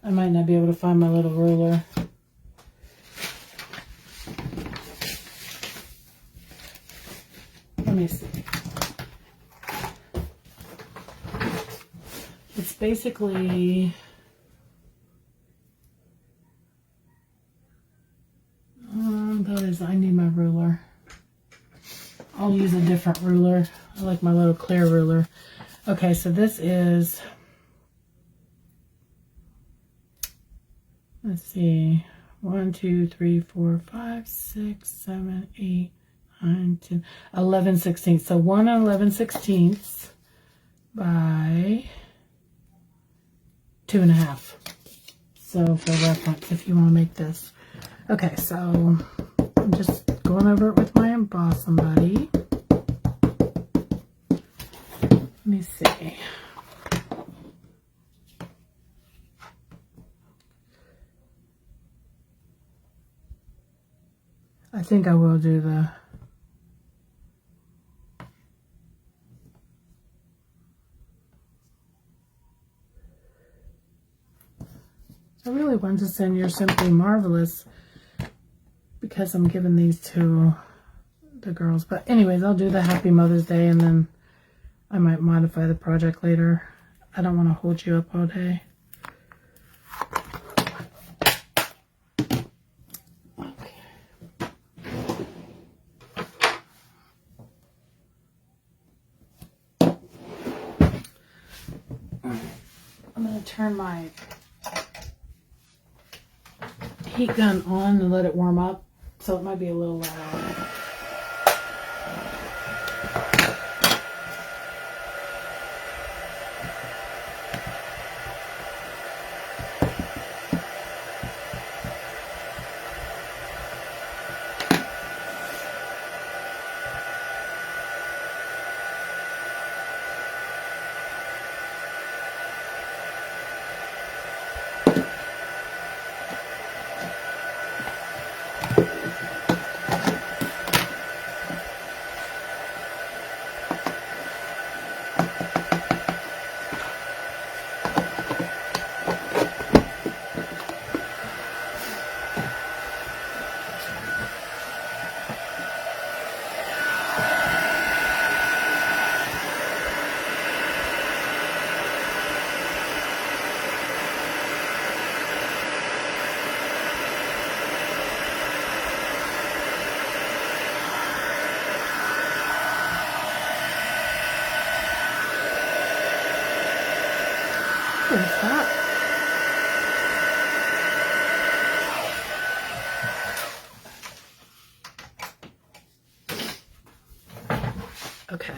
I might not be able to find my little ruler. Let me see. It's basically I need my ruler. I'll use a different ruler. I like my little clear ruler. Okay, so this is, let's see, 1, 2, 3, 4, 5, 6, 7, 8, 9, 10, 11 sixteenths. So 1 and 11 sixteenths by 2.5. So for reference, if you want to make this. Okay, so I'm just going over it with my embossing buddy. Let me see. I think I will do the I really wanted to send You're Simply Marvelous because I'm giving these to the girls. But anyways, I'll do the Happy Mother's Day and then I might modify the project later. I don't want to hold you up all day. Okay. I'm going to turn my heat gun on and let it warm up, so it might be a little loud. What is that? Okay.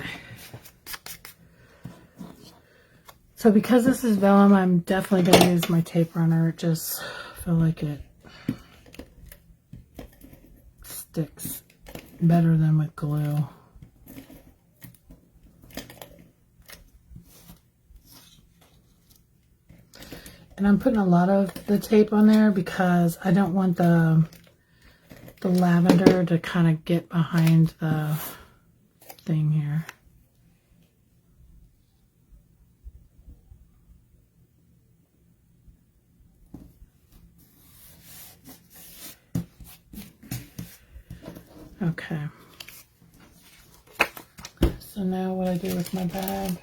So because this is vellum, I'm definitely going to use my tape runner. It just feel like it sticks better than with glue. And I'm putting a lot of the tape on there because I don't want the lavender to kind of get behind the thing here. Okay. So now what I do with my bag.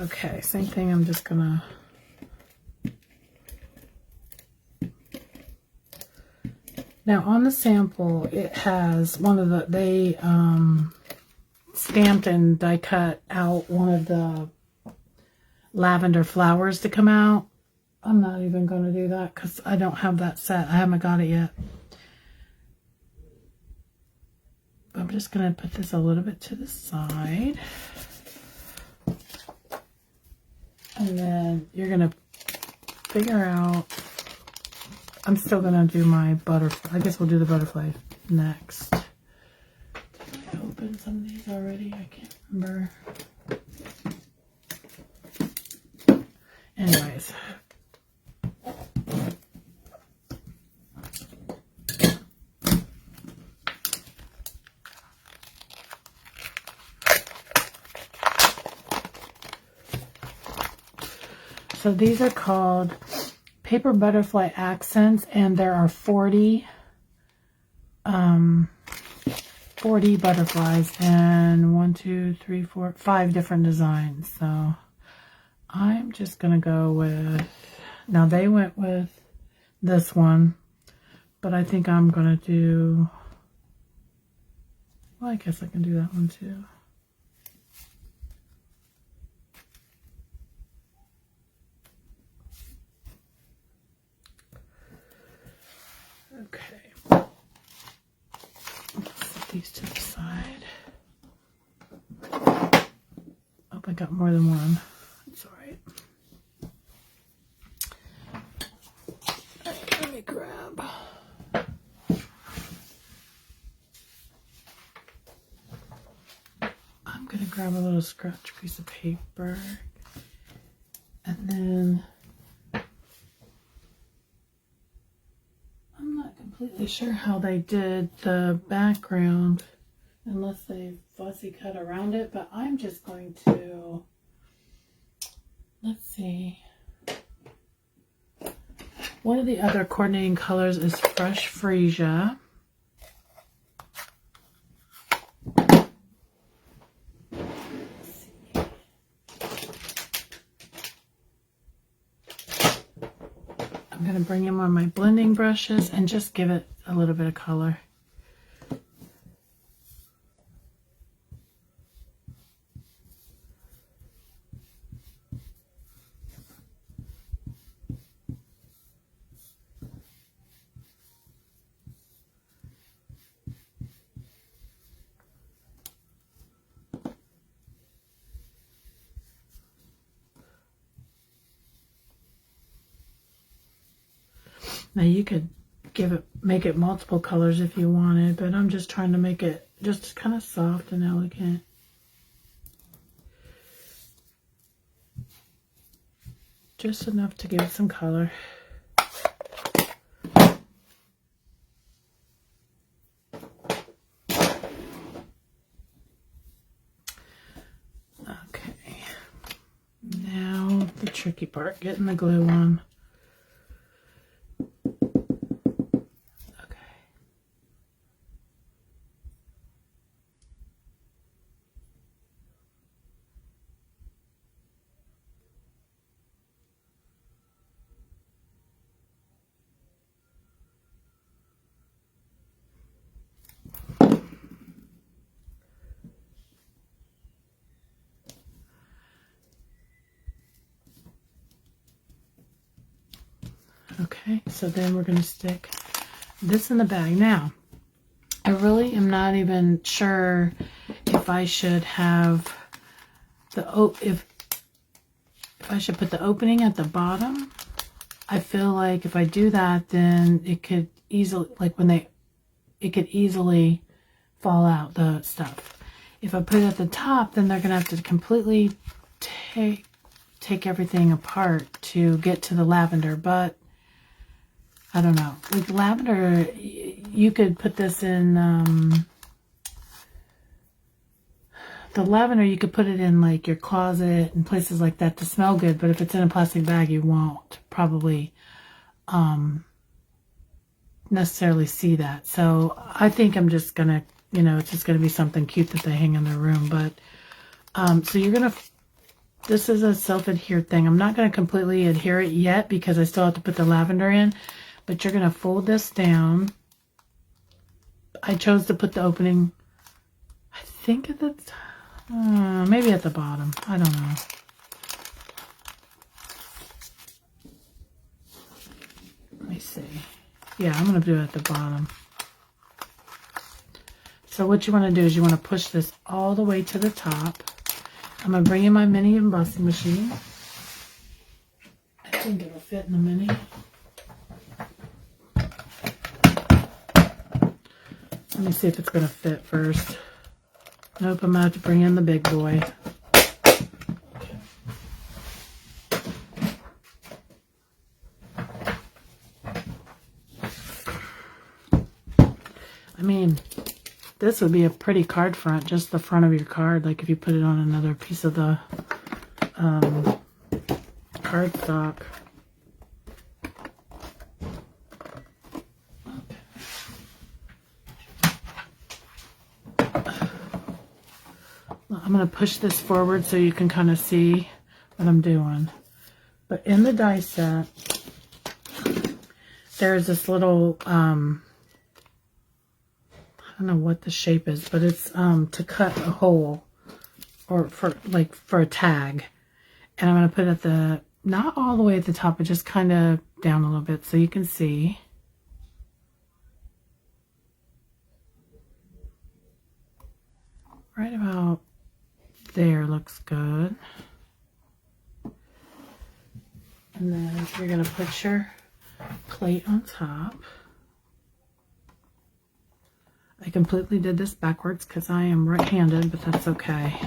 Okay, same thing. I'm just gonna now on the sample it has one of the they stamped and die cut out one of the lavender flowers to come out. I'm not even going to do that because I don't have that set. I haven't got it yet. I'm just going to put this a little bit to the side. And then you're going to figure out, I'm still going to do my butterfly. I guess we'll do the butterfly next. Did I open some of these already? I can't remember. Anyways. So these are called paper butterfly accents, and there are 40 butterflies and 1, 2, 3, 4, 5 different designs. So I'm just gonna go with, now they went with this one, but I think I'm gonna do, well, I guess I can do that one too. Okay, set these to the side. Oh, I got more than one. It's all right. Let me grab. I'm gonna grab a little scratch piece of paper, and then I'm not completely sure how they did the background unless they fussy cut around it, but I'm just going to, let's see, one of the other coordinating colors is Fresh Freesia. I'm going to bring in one of my blending brushes and just give it a little bit of color. Now you could make it multiple colors if you wanted, but I'm just trying to make it just kind of soft and elegant. Just enough to give it some color. Okay. Now the tricky part, getting the glue on. Okay, so then we're going to stick this in the bag. Now, I really am not even sure if I should have if I should put the opening at the bottom. I feel like if I do that, then it could easily, like it could easily fall out, the stuff. If I put it at the top, then they're going to have to completely take everything apart to get to the lavender, but I don't know. With lavender, you could put this in the lavender, you could put it in like your closet and places like that to smell good, but if it's in a plastic bag, you won't probably necessarily see that. So I think I'm just gonna, you know, it's just gonna be something cute that they hang in their room. But so you're gonna, this is a self-adhered thing. I'm not gonna completely adhere it yet because I still have to put the lavender in, but you're gonna fold this down. I chose to put the opening, I think at the maybe at the bottom, I don't know. Let me see. Yeah, I'm going to do it at the bottom. So what you want to do is you want to push this all the way to the top. I'm going to bring in my mini embossing machine. I think it'll fit in the mini. Let me see if it's going to fit first. Nope, I'm going to have to bring in the big boy. I mean, this would be a pretty card front, just the front of your card, like if you put it on another piece of the cardstock. I'm going to push this forward so you can kind of see what I'm doing. But in the die set, there's this little, I don't know what the shape is, but it's to cut a hole or for a tag. And I'm going to put it at the, not all the way at the top, but just kind of down a little bit so you can see. Right about there looks good. And then you're going to put your plate on top. I completely did this backwards because I am right-handed, but that's okay.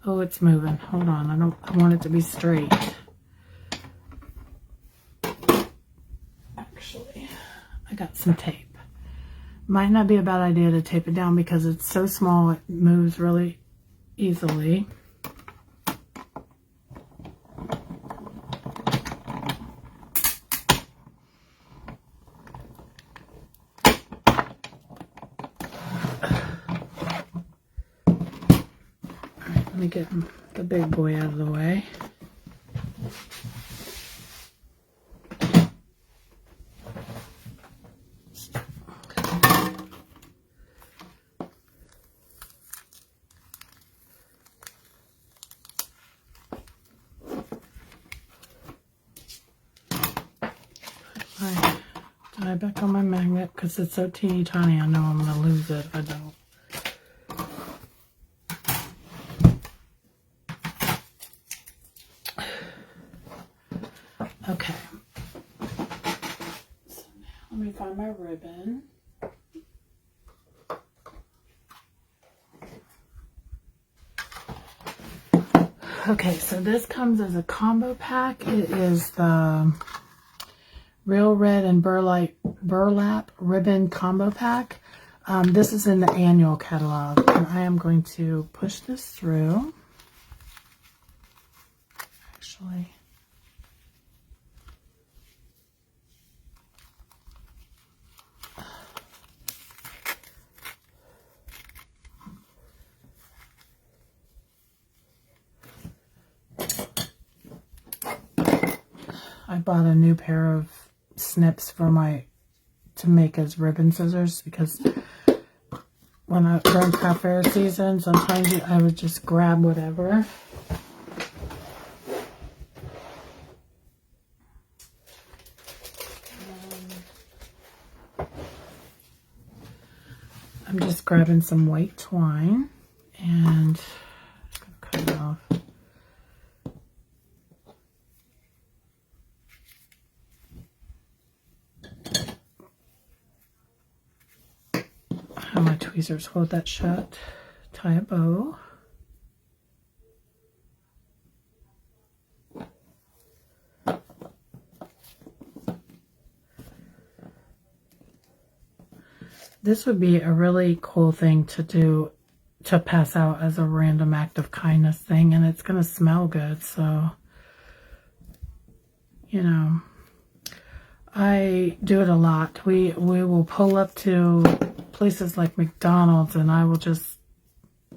Oh, it's moving. Hold on. I want it to be straight. Actually, I got some tape. Might not be a bad idea to tape it down because it's so small it moves really easily. Let me get the big boy out of the way. Die back on my magnet because it's so teeny tiny. I know I'm going to lose it if I don't. Okay, so now let me find my ribbon. Okay, so this comes as a combo pack. It is the Real Red and Burlap Ribbon Combo Pack. This is in the annual catalog, and I am going to push this through. Actually, I bought a new pair of snips for to make as ribbon scissors because when during craft fair season, sometimes I would just grab whatever. I'm just grabbing some white twine and just gonna cut it off. Have my tweezers hold that shut. Tie a bow. This would be a really cool thing to do to pass out as a random act of kindness thing, and it's going to smell good. So, you know, I do it a lot. We will pull up to places like McDonald's, and I will just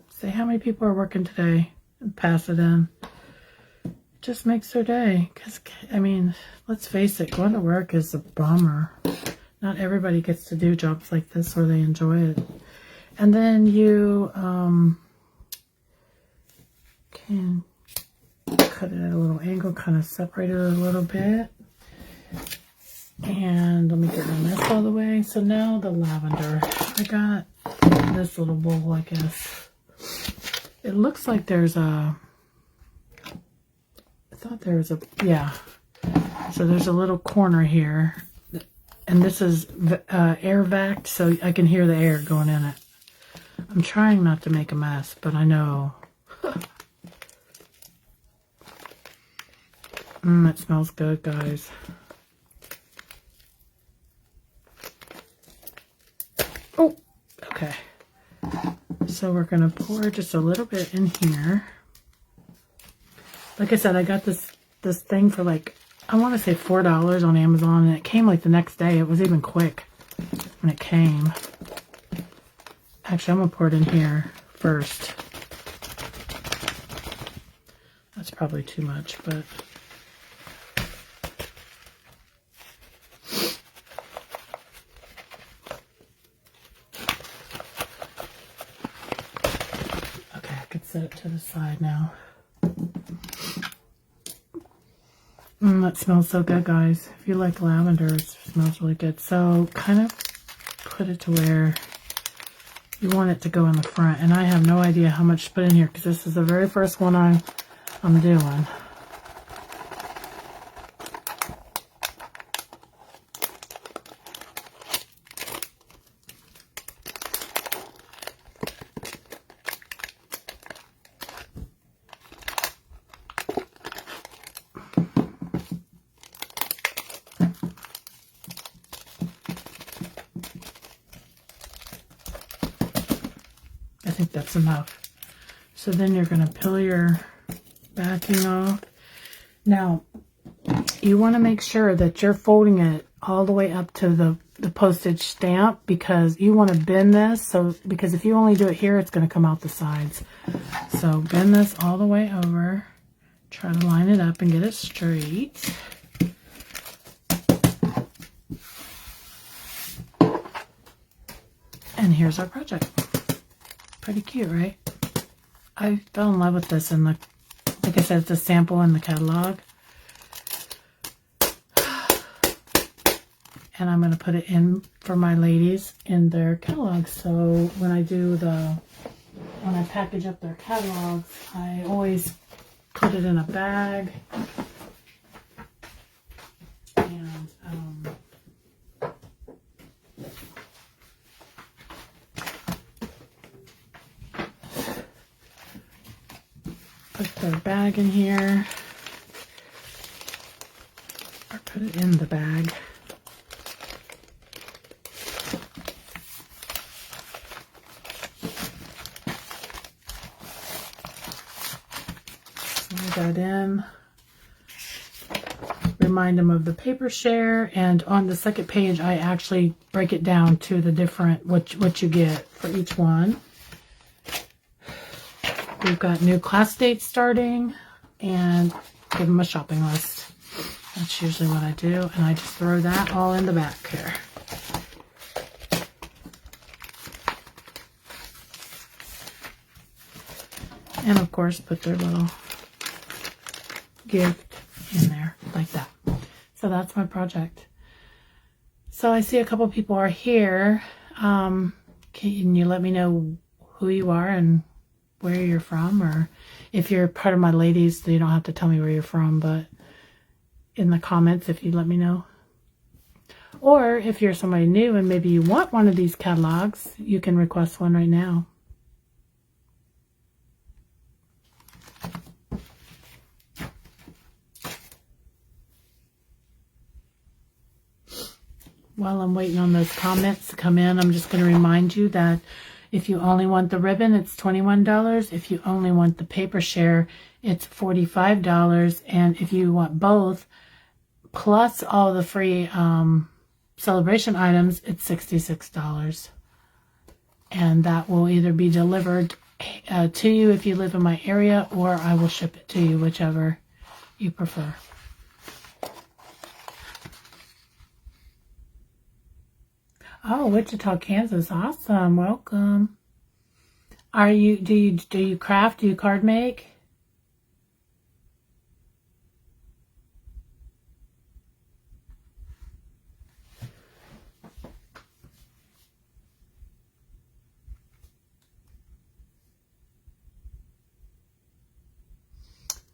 say how many people are working today and pass it in. It just makes their day. Because, I mean, let's face it, going to work is a bummer. Not everybody gets to do jobs like this where they enjoy it. And then you can cut it at a little angle, kind of separate it a little bit. And let me get my mess out of the way. So now the lavender. I got this little bowl, I guess. It looks like there's a... I thought there was a... Yeah. So there's a little corner here. And this is air vac, so I can hear the air going in it. I'm trying not to make a mess, but I know. It smells good, guys. Oh, okay. So we're going to pour just a little bit in here. Like I said, I got this thing for like, I want to say $4 on Amazon, and it came like the next day. It was even quick when it came. Actually, I'm going to pour it in here first. That's probably too much, but... Okay, I can set it to the side now. That smells so good, guys. If you like lavender, it smells really good. So, kind of put it to where you want it to go in the front. And I have no idea how much to put in here because this is the very first one I'm doing. I think that's enough. So then you're going to peel your backing off. Now, you want to make sure that you're folding it all the way up to the postage stamp, because you want to bend this. So, because if you only do it here, it's going to come out the sides. So bend this all the way over. Try to line it up and get it straight. And here's our project. Pretty cute, right? I fell in love with this, and like I said, it's a sample in the catalog. And I'm going to put it in for my ladies in their catalogs. So when I package up their catalogs, I always put it in a bag. And put their bag in here, or put it in the bag. Slide that in. Remind them of the paper share, and on the second page I actually break it down to the different what you get for each one. We've got new class dates starting, and give them a shopping list. That's usually what I do, and I just throw that all in the back here. And of course, put their little gift in there like that. So that's my project. So I see a couple people are here. Can you let me know who you are and where you're from? Or if you're part of my ladies, so you don't have to tell me where you're from, but in the comments if you let me know. Or if you're somebody new and maybe you want one of these catalogs, you can request one right now. While I'm waiting on those comments to come in, I'm just going to remind you that If you only want the ribbon, it's $21. If you only want the paper share, it's $45. And if you want both, plus all the free celebration items, it's $66. And that will either be delivered to you if you live in my area, or I will ship it to you, whichever you prefer. Oh, Wichita, Kansas. Awesome. Welcome. Do you craft? Do you card make?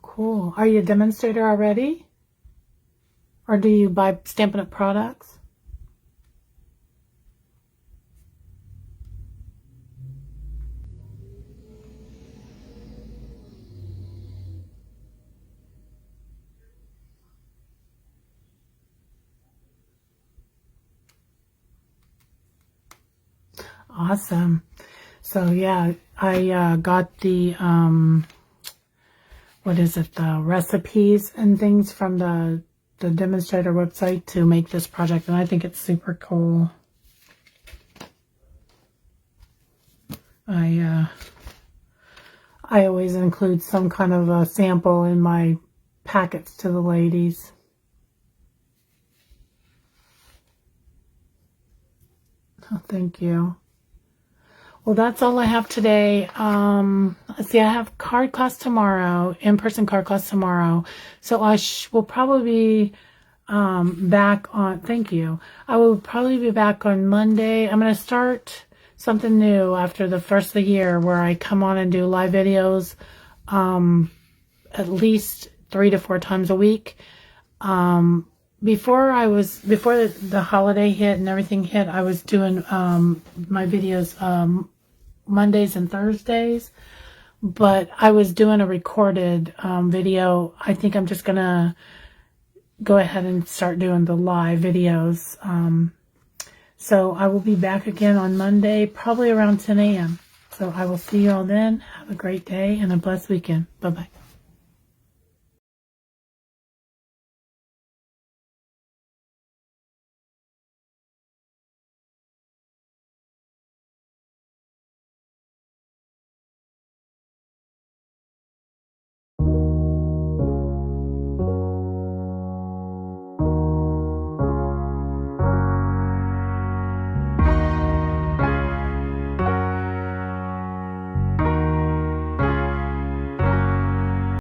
Cool. Are you a demonstrator already? Or do you buy Stampin' Up! Products? Awesome. So yeah, I got the, what is it, the recipes and things from the demonstrator website to make this project, and I think it's super cool. I always include some kind of a sample in my packets to the ladies. Oh, thank you. Well, that's all I have today. Let's see, I have card class tomorrow, in-person card class tomorrow. So I will probably be back on, thank you. I will probably be back on Monday. I'm going to start something new after the first of the year where I come on and do live videos at least 3 to 4 times a week. Before the holiday hit and everything hit, I was doing my videos Mondays and Thursdays, but I was doing a recorded video. I think I'm just gonna go ahead and start doing the live videos. So I will be back again on Monday, probably around 10 a.m. So I will see you all then. Have a great day and a blessed weekend. Bye-bye.